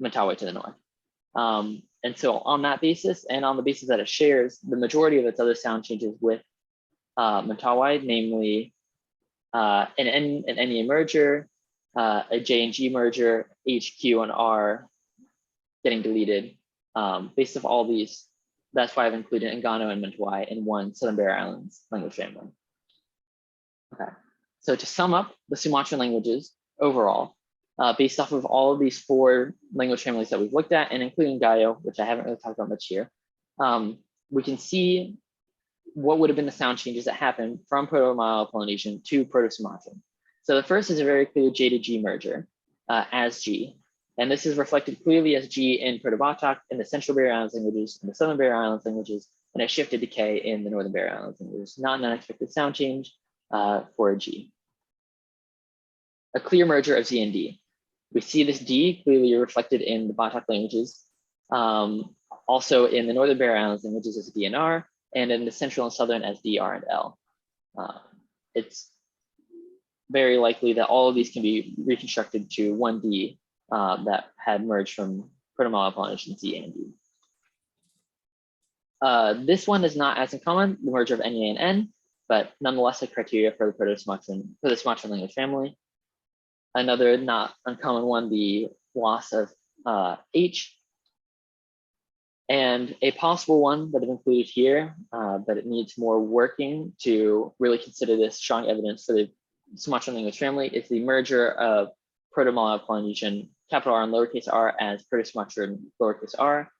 Mentawai to the north. And so on that basis, and on the basis that it shares the majority of its other sound changes with Mentawai, namely an N and NEA merger, a J and G merger, H, Q, and R getting deleted. Based off all these, that's why I've included Ngano and Mentawai in one Southern Barrier Islands language family. Okay, so to sum up the Sumatran languages overall, based off of all of these 4 language families that we've looked at, and including Gayo, which I haven't really talked about much here, we can see what would have been the sound changes that happened from Proto-Polynesian to Proto-Sumatran. So the first is a very clear J to G merger as G. And this is reflected clearly as G in Proto-Batak, in the Central Barrier Islands languages, in the Southern Barrier Islands languages, and it shifted to K in the Northern Barrier Islands languages. Not an unexpected sound change for a G. A clear merger of Z and D. We see this D clearly reflected in the Batak languages, also in the Northern Barrier Islands languages as D and R, and in the Central and Southern as D, R, and L. It's very likely that all of these can be reconstructed to one D that had merged from Proto-Polynesian Z and D. This one is not as uncommon, the merger of NA and N, but nonetheless a criteria for the Proto-Sumatran, for the Sumatran language family. Another not uncommon one, the loss of H. And a possible one that I've included here, but it needs more working to really consider this strong evidence for the Sumatran language family, is the merger of Proto-Polynesian capital R and lowercase r as Proto-Sumatran lowercase r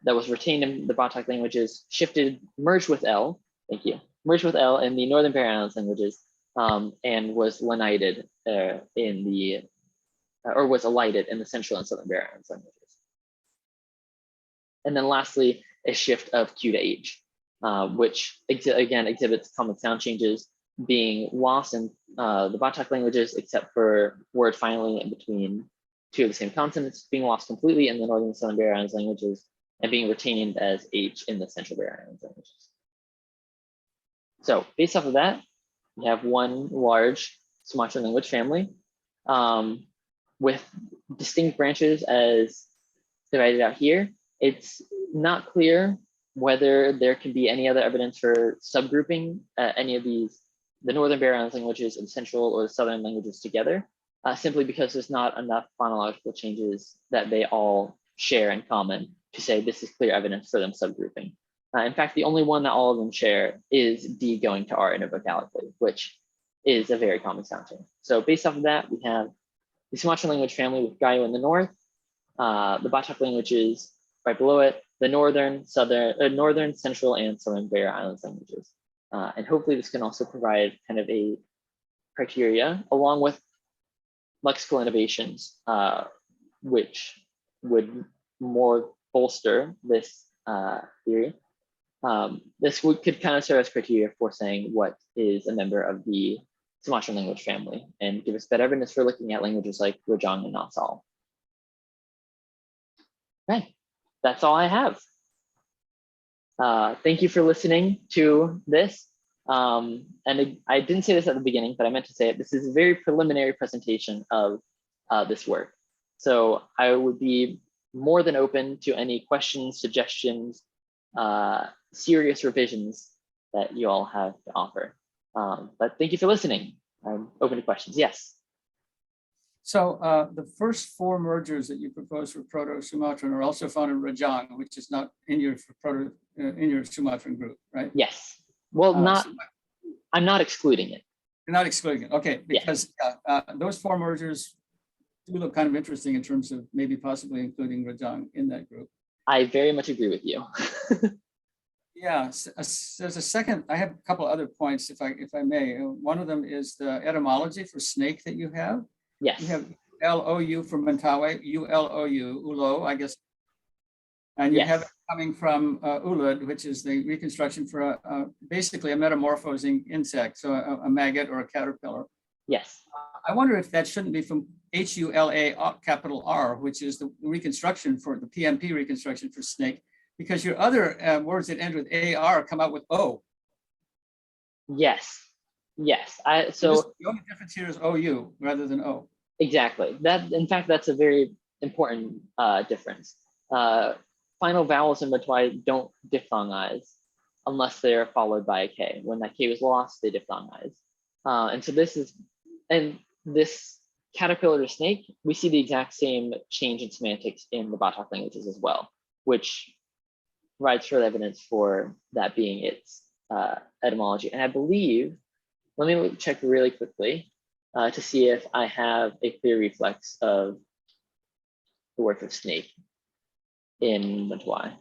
that was retained in the Batak languages, shifted, merged with L, thank you, merged with L in the Northern Barrier Islands languages, and was lenited in the, or was alighted in the Central and Southern Barrier Islands languages. And then lastly, a shift of Q to H, which again exhibits common sound changes being lost in the Batak languages, except for word finally in between two of the same consonants, being lost completely in the Northern and Southern Barrier Islands languages, and being retained as H in the Central Barrier Islands languages. So based off of that, we have one large Sumatran language family with distinct branches as divided out here. It's not clear whether there can be any other evidence for subgrouping any of these, the Northern Barrier Islands languages and Central or Southern languages together, simply because there's not enough phonological changes that they all share in common to say this is clear evidence for them subgrouping. In fact, the only one that all of them share is D going to R intervocalically, which is a very common sound change. So based off of that, we have the Sumatran language family with Gayo in the north, the Batak languages right below it, the Northern, Southern, Northern, Central, and Southern Barrier Islands languages. And hopefully this can also provide kind of a criteria along with lexical innovations, which would more bolster this theory. This could kind of serve as criteria for saying what is a member of the Sumatran language family and give us better evidence for looking at languages like Rojang and Natsal. Okay, that's all I have. Thank you for listening to this. And I didn't say this at the beginning, but I meant to say it. This is a very preliminary presentation of this work. So I would be more than open to any questions, suggestions, serious revisions that you all have to offer. But thank you for listening. I'm open to questions. Yes. So the first four mergers that you propose for Proto-Sumatran are also found in Rajang, which is not in your Sumatran group, right? Yes. Well, I'm not excluding it. You're not excluding it. Okay, because those four mergers do look kind of interesting in terms of maybe possibly including Rajang in that group. I very much agree with you. Yeah, there's a second. I have a couple other points, if I may. One of them is the etymology for snake that you have. Yes. You have LOU for Mentawai, ULOU, Ulo, I guess. And you have it coming from Ulud, which is the reconstruction for basically a metamorphosing insect, so a maggot or a caterpillar. Yes. I wonder if that shouldn't be from HULA capital R, which is the reconstruction for the PMP reconstruction for snake, because your other words that end with AR come out with O. Yes. Yes. So the only difference here is OU rather than O. Exactly. That, in fact, that's a very important difference. Final vowels in Mentawai don't diphthongize unless they're followed by a K. When that K was lost, they diphthongize. And so this caterpillar to snake, we see the exact same change in semantics in the Batak languages as well, which provides further evidence for that being its etymology. And I believe, let me check really quickly to see if I have a clear reflex of the word for snake in Mentawai.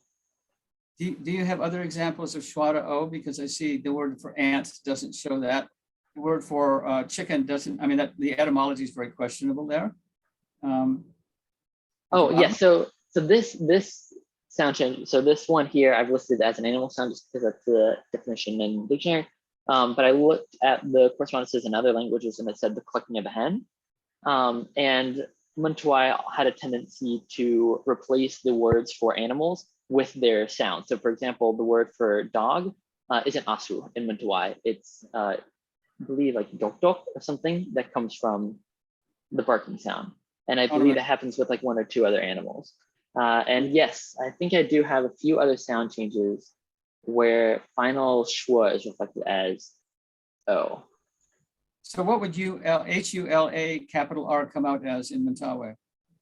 Do you have other examples of schwa to o? Because I see the word for ant doesn't show that. The word for chicken doesn't, I mean, that the etymology is very questionable there. Oh, yeah. So this sound change. So this one here I've listed as an animal sound just because that's the definition in the dictionary. But I looked at the correspondences in other languages and it said the clucking of a hen. And Mentawai had a tendency to replace the words for animals with their sound. So for example, the word for dog isn't asu in Mentawai. It's I believe like dok dok or something that comes from the barking sound. And I believe that happens with like one or two other animals. And yes, I think I do have a few other sound changes where final schwa is reflected as O. So what would H-U-L-A capital R come out as in Mentawai?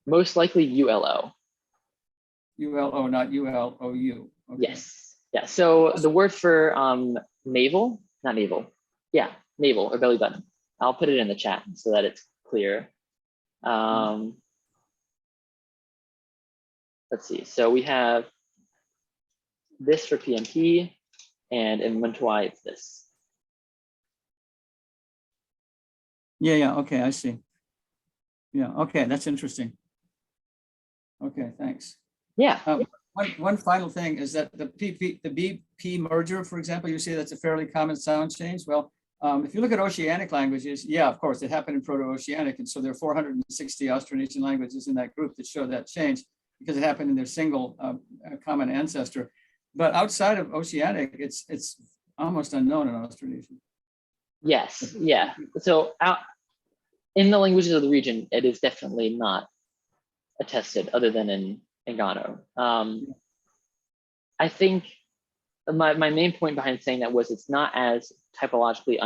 Most likely ULO. U-L-O, not U-L-O-U. Okay. Yes. Yeah. So the word for navel, not navel. Yeah, navel or belly button. I'll put it in the chat so that it's clear. Let's see. So we have this for PMP, and in Mentawai it's this. Yeah. Okay, I see. Yeah. Okay, that's interesting. Okay, thanks. Yeah. One final thing is that the BP merger, for example, you say that's a fairly common sound change. Well, if you look at oceanic languages, yeah, of course, it happened in Proto-Oceanic. And so there are 460 Austronesian languages in that group that show that change because it happened in their single common ancestor. But outside of Oceanic, it's almost unknown in Austronesian. Yes. Yeah. So in the languages of the region, it is definitely not attested other than in Gano. I think my main point behind saying that was it's not as typologically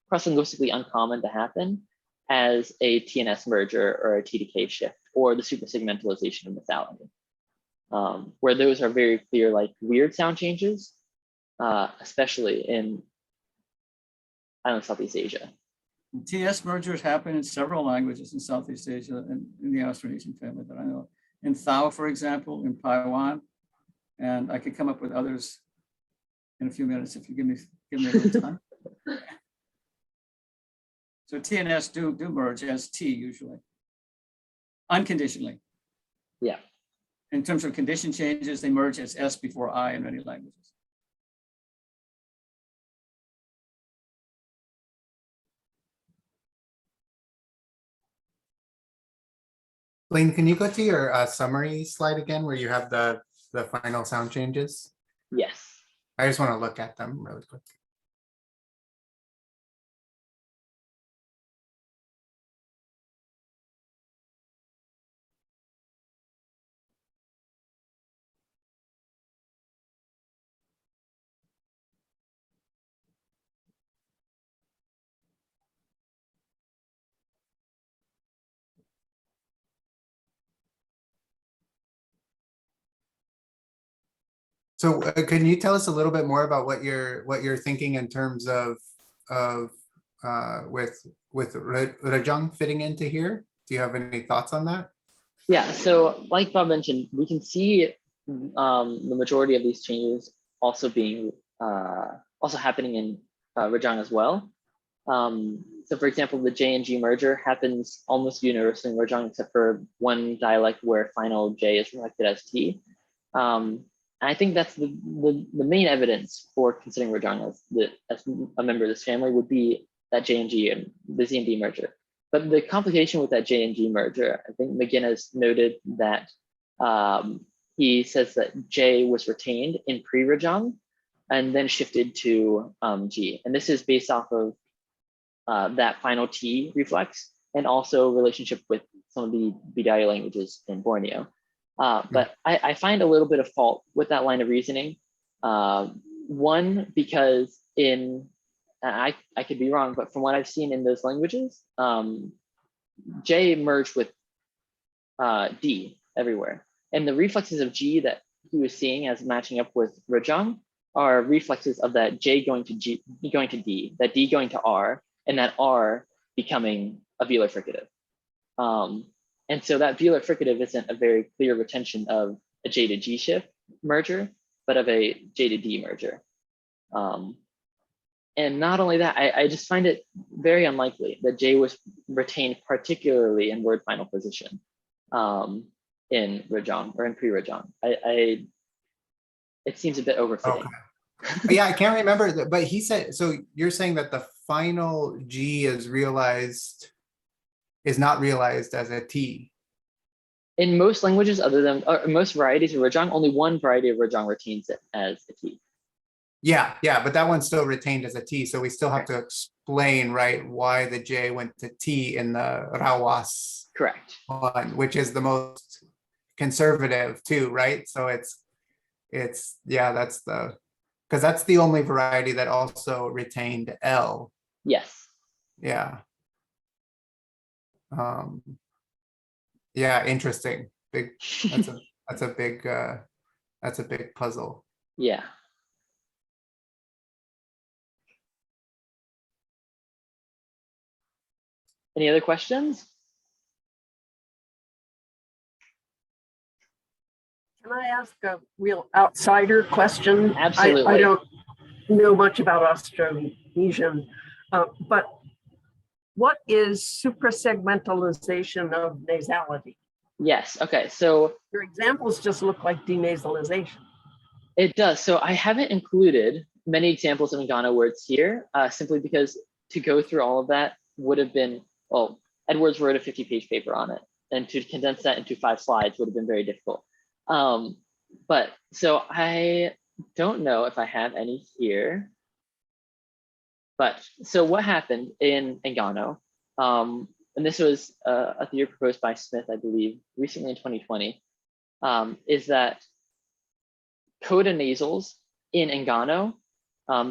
cross-linguistically uncommon to happen as a TNS merger or a TDK shift or the suprasegmentalization of lethality, where those are very clear, like weird sound changes, especially in Southeast Asia. TS mergers happen in several languages in Southeast Asia and in the Austronesian family that I know of. In Thao, for example, in Taiwan, and I could come up with others in a few minutes if you give me a little time. So TNS do merge as T usually, unconditionally. Yeah. In terms of condition changes, they merge as S before I in many languages. Blaine, can you go to your summary slide again where you have the final sound changes? Yes. I just want to look at them really quick. So can you tell us a little bit more about what you're thinking in terms of with Rajang fitting into here? Do you have any thoughts on that? Yeah. So like Bob mentioned, we can see the majority of these changes also being also happening in Rajang as well. So for example, the J and G merger happens almost universally in Rajang, except for one dialect where final J is reflected as T. And I think that's the main evidence for considering Rajang as a member of this family would be that J and G and the Z and D merger. But the complication with that J and G merger, I think McGinnis noted that he says that J was retained in pre-Rajang and then shifted to G. And this is based off of that final T reflex and also relationship with some of the Bidai languages in Borneo. But I find a little bit of fault with that line of reasoning. One, because I could be wrong, but from what I've seen in those languages, J merged with D everywhere. And the reflexes of G that he was seeing as matching up with Rajang are reflexes of that J going to G, going to D, that D going to R, and that R becoming a velar fricative. And so that velar fricative isn't a very clear retention of a J to G shift merger. but of a J to D merger. And not only that, I just find it very unlikely that J was retained particularly in word final position in Rajong or in pre-Rajong. It seems a bit overfitting. Okay. Yeah, I can't remember that, but he said, so you're saying that the final G is not realized as a T. In most languages other than, or most varieties of Rajong, only one variety of Rajong retains it as a T. Yeah, but that one's still retained as a T, so we still have to explain, right, why the J went to T in the Rawas Correct. one, which is the most conservative too, right? So it's that's because that's the only variety that also retained L. Yes. Yeah. Yeah, interesting. Big. That's a big puzzle. Yeah. Any other questions? Can I ask a real outsider question? Absolutely. I don't know much about Austronesian, but what is suprasegmentalization of nasality? Yes. Okay. So Your examples just look like denasalization. it does. So I haven't included many examples of Ngano words here, simply because to go through all of that would have been, well, Edwards wrote a 50-page paper on it, and to condense that into 5 slides would have been very difficult. But so I don't know if I have any here. But so what happened in Ngano, and this was a theory proposed by Smith, I believe, recently in 2020, is that coda nasals in Ngano,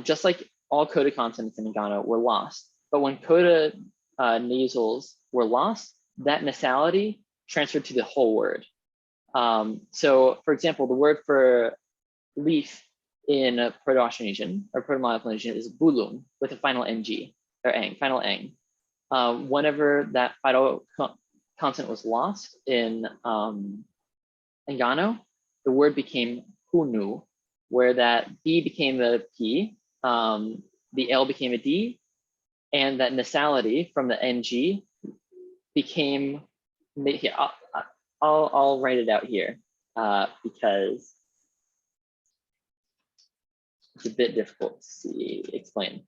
just like all coda consonants in Ngano, were lost. But when coda nasals were lost, that nasality transferred to the whole word. So, for example, the word for leaf in Proto-Austronesian or Proto-Polynesian is bulung with a final ng or ang, final ang. Whenever that final consonant was lost in Ngano, the word became hunu, where that B became a P, the L became a D, and that nasality from the NG became, here, I'll write it out here because it's a bit difficult to explain.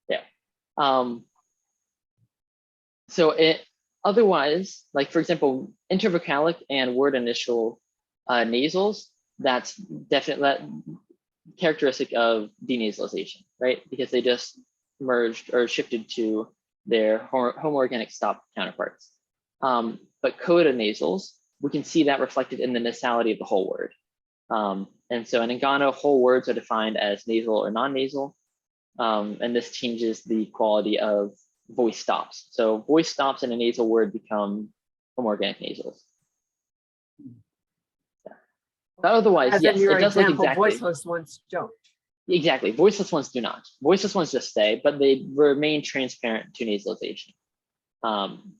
Yeah. So it otherwise, like for example, intervocalic and word initial nasals, that's definitely that characteristic of denasalization, right? Because they just merged or shifted to their homoorganic stop counterparts. But coda nasals, we can see that reflected in the nasality of the whole word. And so in Ngano, whole words are defined as nasal or non-nasal. And this changes the quality of voice stops. So voice stops in a nasal word become homoorganic nasals. Yeah. But otherwise, As yes, in your it does look example, exactly. voiceless ones don't. Exactly, voiceless ones do not. Voiceless ones just stay, but they remain transparent to nasalization.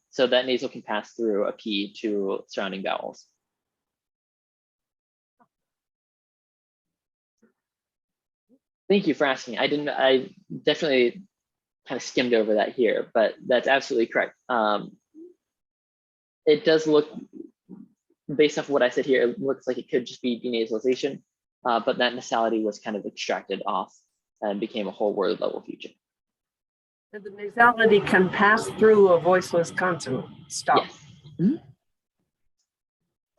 So that nasal can pass through a P to surrounding vowels. Thank you for asking. I definitely kind of skimmed over that here, but that's absolutely correct. It does look, based off what I said here, it looks like it could just be denasalization, but that nasality was kind of extracted off and became a whole word level feature. And the nasality can pass through a voiceless consonant stop. Yes. Mm-hmm.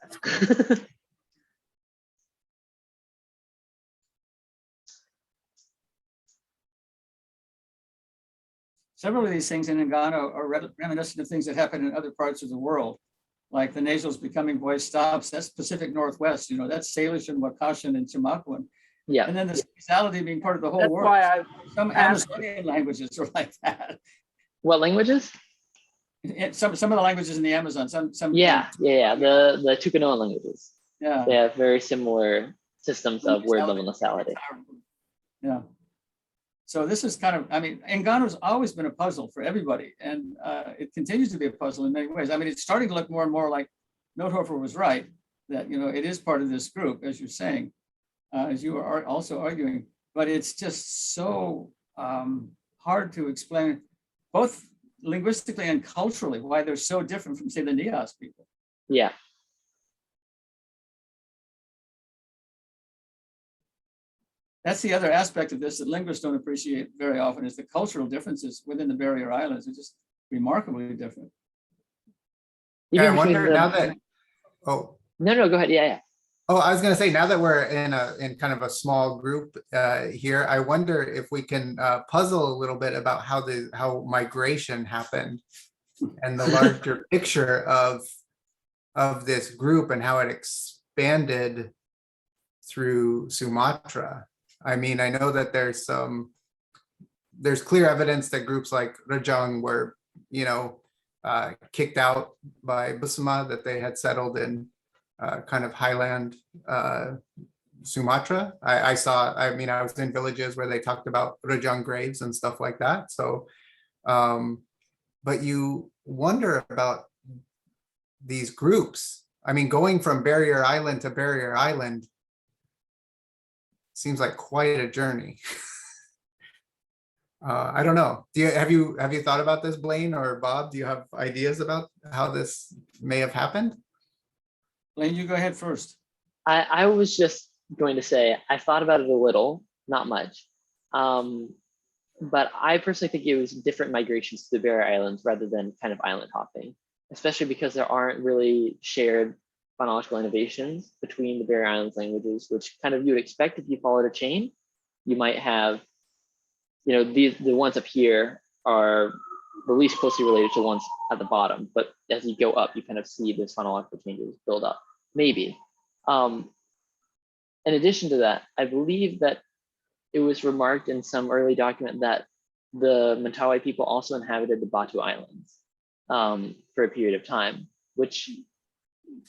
That's good. Several of these things in Ngano are reminiscent of things that happen in other parts of the world, like the nasals becoming voice stops. That's Pacific Northwest, that's Salish and Wakashan and Sumatran. Yeah. And then the nasality being part of the whole That's world. why Some Amazonian languages are like that. What languages? Some of the languages in the Amazon. The Tucanoan languages. Yeah. They have very similar systems of word level nasality. Yeah. So this is kind of, Ngano's always been a puzzle for everybody, and it continues to be a puzzle in many ways. It's starting to look more and more like Noethofer was right, that, it is part of this group, as you're saying, as you are also arguing, but it's just so hard to explain, both linguistically and culturally, why they're so different from, say, the Nias people. Yeah. That's the other aspect of this that linguists don't appreciate very often, is the cultural differences within the Barrier Islands are just remarkably different. Yeah, I Even between wonder the- now that, oh, No, go ahead. Yeah. oh, I was gonna say, now that we're in kind of a small group here, I wonder if we can puzzle a little bit about how migration happened and the larger picture of this group and how it expanded through Sumatra. I mean, I know that there's clear evidence that groups like Rajang were, kicked out by Busama, that they had settled in kind of highland Sumatra. I was in villages where they talked about Rajang graves and stuff like that. So, but you wonder about these groups. I mean, going from Barrier Island to Barrier Island seems like quite a journey. I don't know. Have you thought about this, Blaine or Bob? Do you have ideas about how this may have happened? Blaine, you go ahead first. I was just going to say, I thought about it a little, not much. But I personally think it was different migrations to the Barrier Islands rather than kind of island hopping, especially because there aren't really shared phonological innovations between the Barrier Islands languages, which kind of you would expect if you followed a chain. You might have, the ones up here are the least closely related to ones at the bottom, but as you go up, you kind of see these phonological changes build up, maybe. In addition to that, I believe that it was remarked in some early document that the Mentawai people also inhabited the Batu Islands for a period of time, which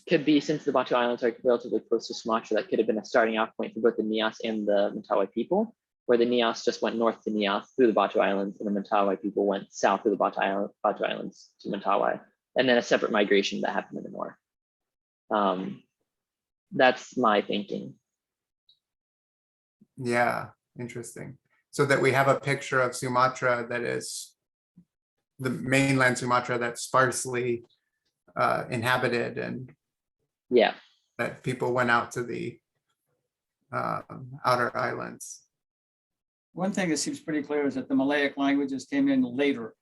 could be, since the Batu Islands are relatively close to Sumatra, that could have been a starting off point for both the Nias and the Mentawai people, where the Nias just went north to Nias through the Batu Islands, and the Mentawai people went south through the Batu Islands to Mentawai, and then a separate migration that happened in the north. That's my thinking. Yeah, interesting. So that we have a picture of Sumatra that is the mainland Sumatra that's sparsely inhabited, and Yeah. that people went out to the outer islands. One thing that seems pretty clear is that the Malayic languages came in later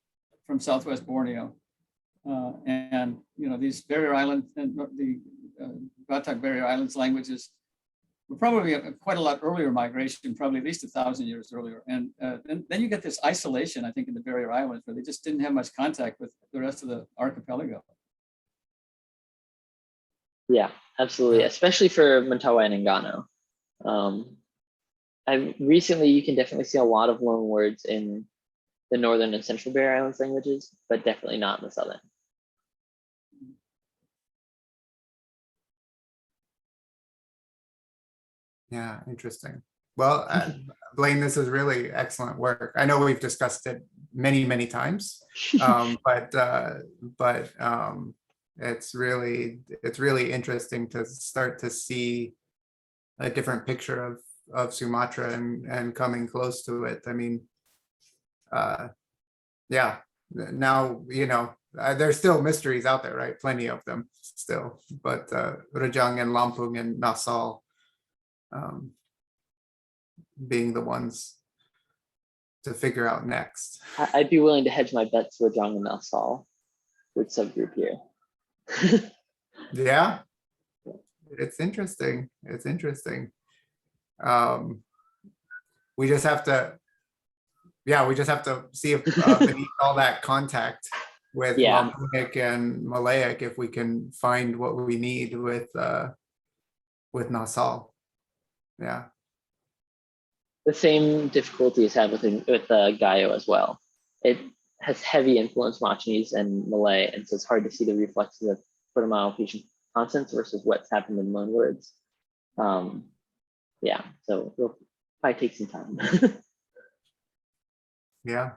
from Southwest Borneo. And these Barrier Islands and the Batak Barrier Islands languages were probably quite a lot earlier migration, probably at least 1,000 years earlier. And then you get this isolation, I think, in the Barrier Islands, where they just didn't have much contact with the rest of the archipelago. Yeah, absolutely, especially for Mentawai and Nagano. Recently, you can definitely see a lot of loan words in the northern and central Barrier Islands languages, but definitely not in the southern. Yeah, interesting. Well, Blaine, this is really excellent work. I know we've discussed it many, many times, but it's really interesting to start to see a different picture of Sumatra and coming close to it. I mean, yeah, now, there's still mysteries out there, right? Plenty of them still, but Rajang and Lampung and Nassau being the ones to figure out next. I'd be willing to hedge my bets with Rajang and Nassau with subgroup here. Yeah, it's interesting. It's interesting. We just have to see if beneath all that contact with Lampunic and Malayic, if we can find what we need with Nassau. Yeah. The same difficulties have with Gayo as well. It has heavy influence from Achinese and Malay, and so it's hard to see the reflexes of phonomyopatient consonants versus what's happened in loan words. Yeah, so it'll probably take some time. Yeah.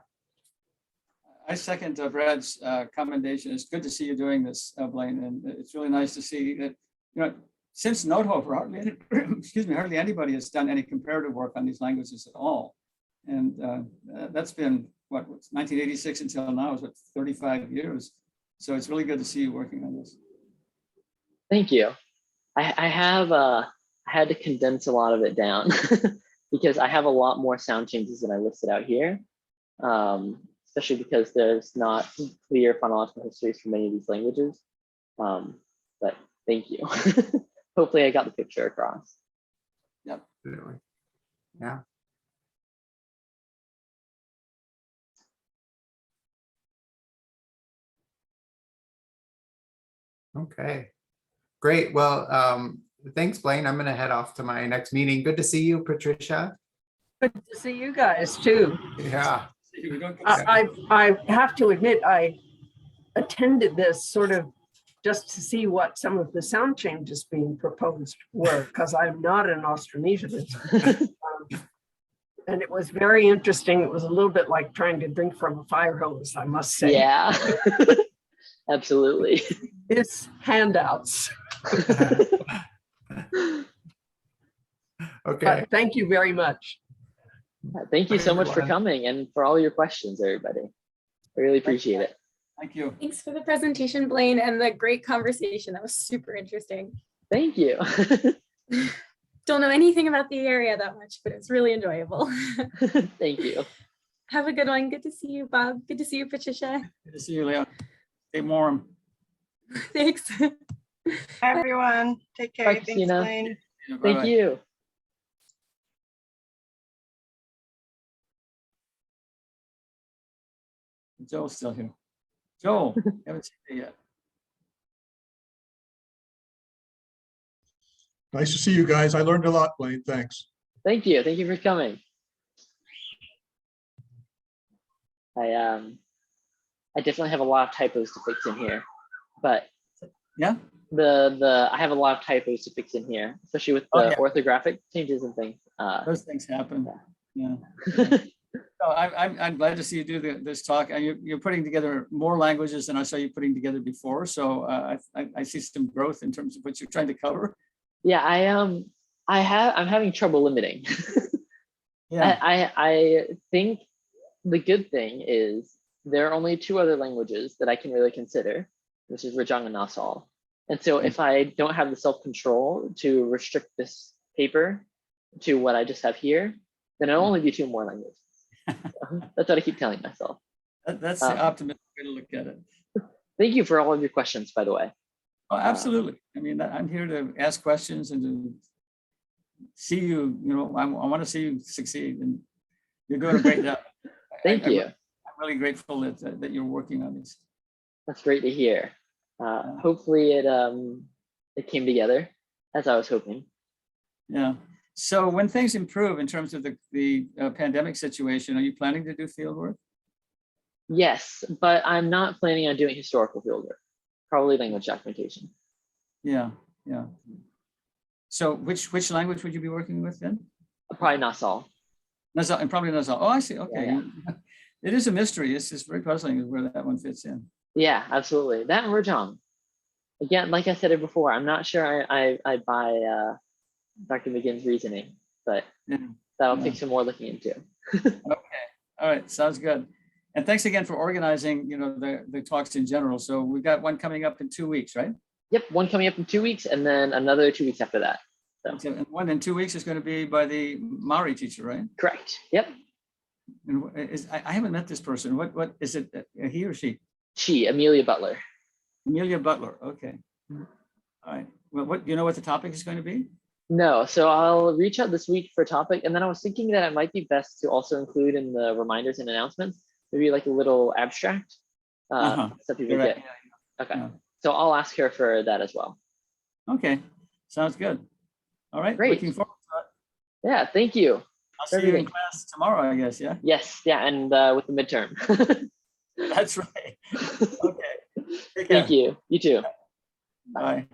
I second Brad's commendation. It's good to see you doing this, Blaine, and it's really nice to see that since Nothofer, hardly anybody has done any comparative work on these languages at all. And that's been, what, 1986 until now is what, 35 years. So it's really good to see you working on this. Thank you. I had to condense a lot of it down because I have a lot more sound changes than I listed out here, especially because there's not clear phonological histories for many of these languages. But thank you. Hopefully I got the picture across. Yep. Yeah. Okay, great. Well, thanks, Blaine. I'm going to head off to my next meeting. Good to see you, Patricia. Good to see you guys too. Yeah. I have to admit, I attended this sort of just to see what some of the sound changes being proposed were, because I'm not an Austronesian. And it was very interesting. It was a little bit like trying to drink from a fire hose, I must say. Yeah, absolutely. It's handouts. Okay. But thank you very much. Thank you so much for coming and for all your questions, everybody. I really appreciate it. Thank you. Thanks for the presentation, Blaine, and the great conversation. That was super interesting. Thank you. Don't know anything about the area that much, but it's really enjoyable. Thank you. Have a good one. Good to see you, Bob. Good to see you, Patricia. Good to see you, Leo. Stay warm. Thanks. Hi, everyone. Take care. Bye, Thanks, Christina. Blaine. Thank you. Joel's still here. Joel, haven't seen you yet. Nice to see you guys. I learned a lot, Blaine. Thanks. Thank you. Thank you for coming. I definitely have a lot of typos to fix in here, but Yeah. I have a lot of typos to fix in here, especially with the Yeah. orthographic changes and things. Those things happen. Yeah. Yeah. So I'm glad to see you do this talk, and you're putting together more languages than I saw you putting together before. So I see some growth in terms of what you're trying to cover. Yeah, I'm having trouble limiting. Yeah. I think the good thing is there are only two other languages that I can really consider, which is Rajang and Nassau. And so if I don't have the self-control to restrict this paper to what I just have here, then it'll only be two more languages. That's what I keep telling myself. That's the optimistic way to look at it. Thank you for all of your questions, by the way. Oh, absolutely. I mean, I'm here to ask questions and to see you, I want to see you succeed, and you're doing a great job. Thank you. I'm really grateful that you're working on this. That's great to hear. Hopefully it came together as I was hoping. Yeah. So when things improve in terms of the pandemic situation, are you planning to do field work? Yes, but I'm not planning on doing historical fieldwork. Probably language documentation. Yeah, yeah. So which language would you be working with then? Probably Nassau. Nassau, and probably Nassau. Oh, I see. Okay. Yeah. It is a mystery. It's just very puzzling where that one fits in. Yeah, absolutely. That and Rajang. Again, like I said it before, I'm not sure I buy Dr. McGinn's reasoning, but Yeah. that'll take some more looking into. Okay. All right. Sounds good. And thanks again for organizing, the talks in general. So we've got one coming up in 2 weeks, right? Yep, one coming up in 2 weeks and then another 2 weeks after that. So. Okay, and one in 2 weeks is going to be by the Maori teacher, right? Correct. Yep. And I haven't met this person. What is it? He or she? She, Amelia Butler. Amelia Butler. Okay. All right. Well, what the topic is going to be? No, so I'll reach out this week for a topic, and then I was thinking that it might be best to also include in the reminders and announcements, maybe like a little abstract. So people Right. get. Okay. Yeah. So I'll ask her for that as well. Okay. Sounds good. All right. Great. Looking forward to it. Yeah, thank you. I'll see you in class tomorrow, I guess. Yeah. Yes, yeah, and with the midterm. That's right. Okay. Take care. Thank you. You too. Bye.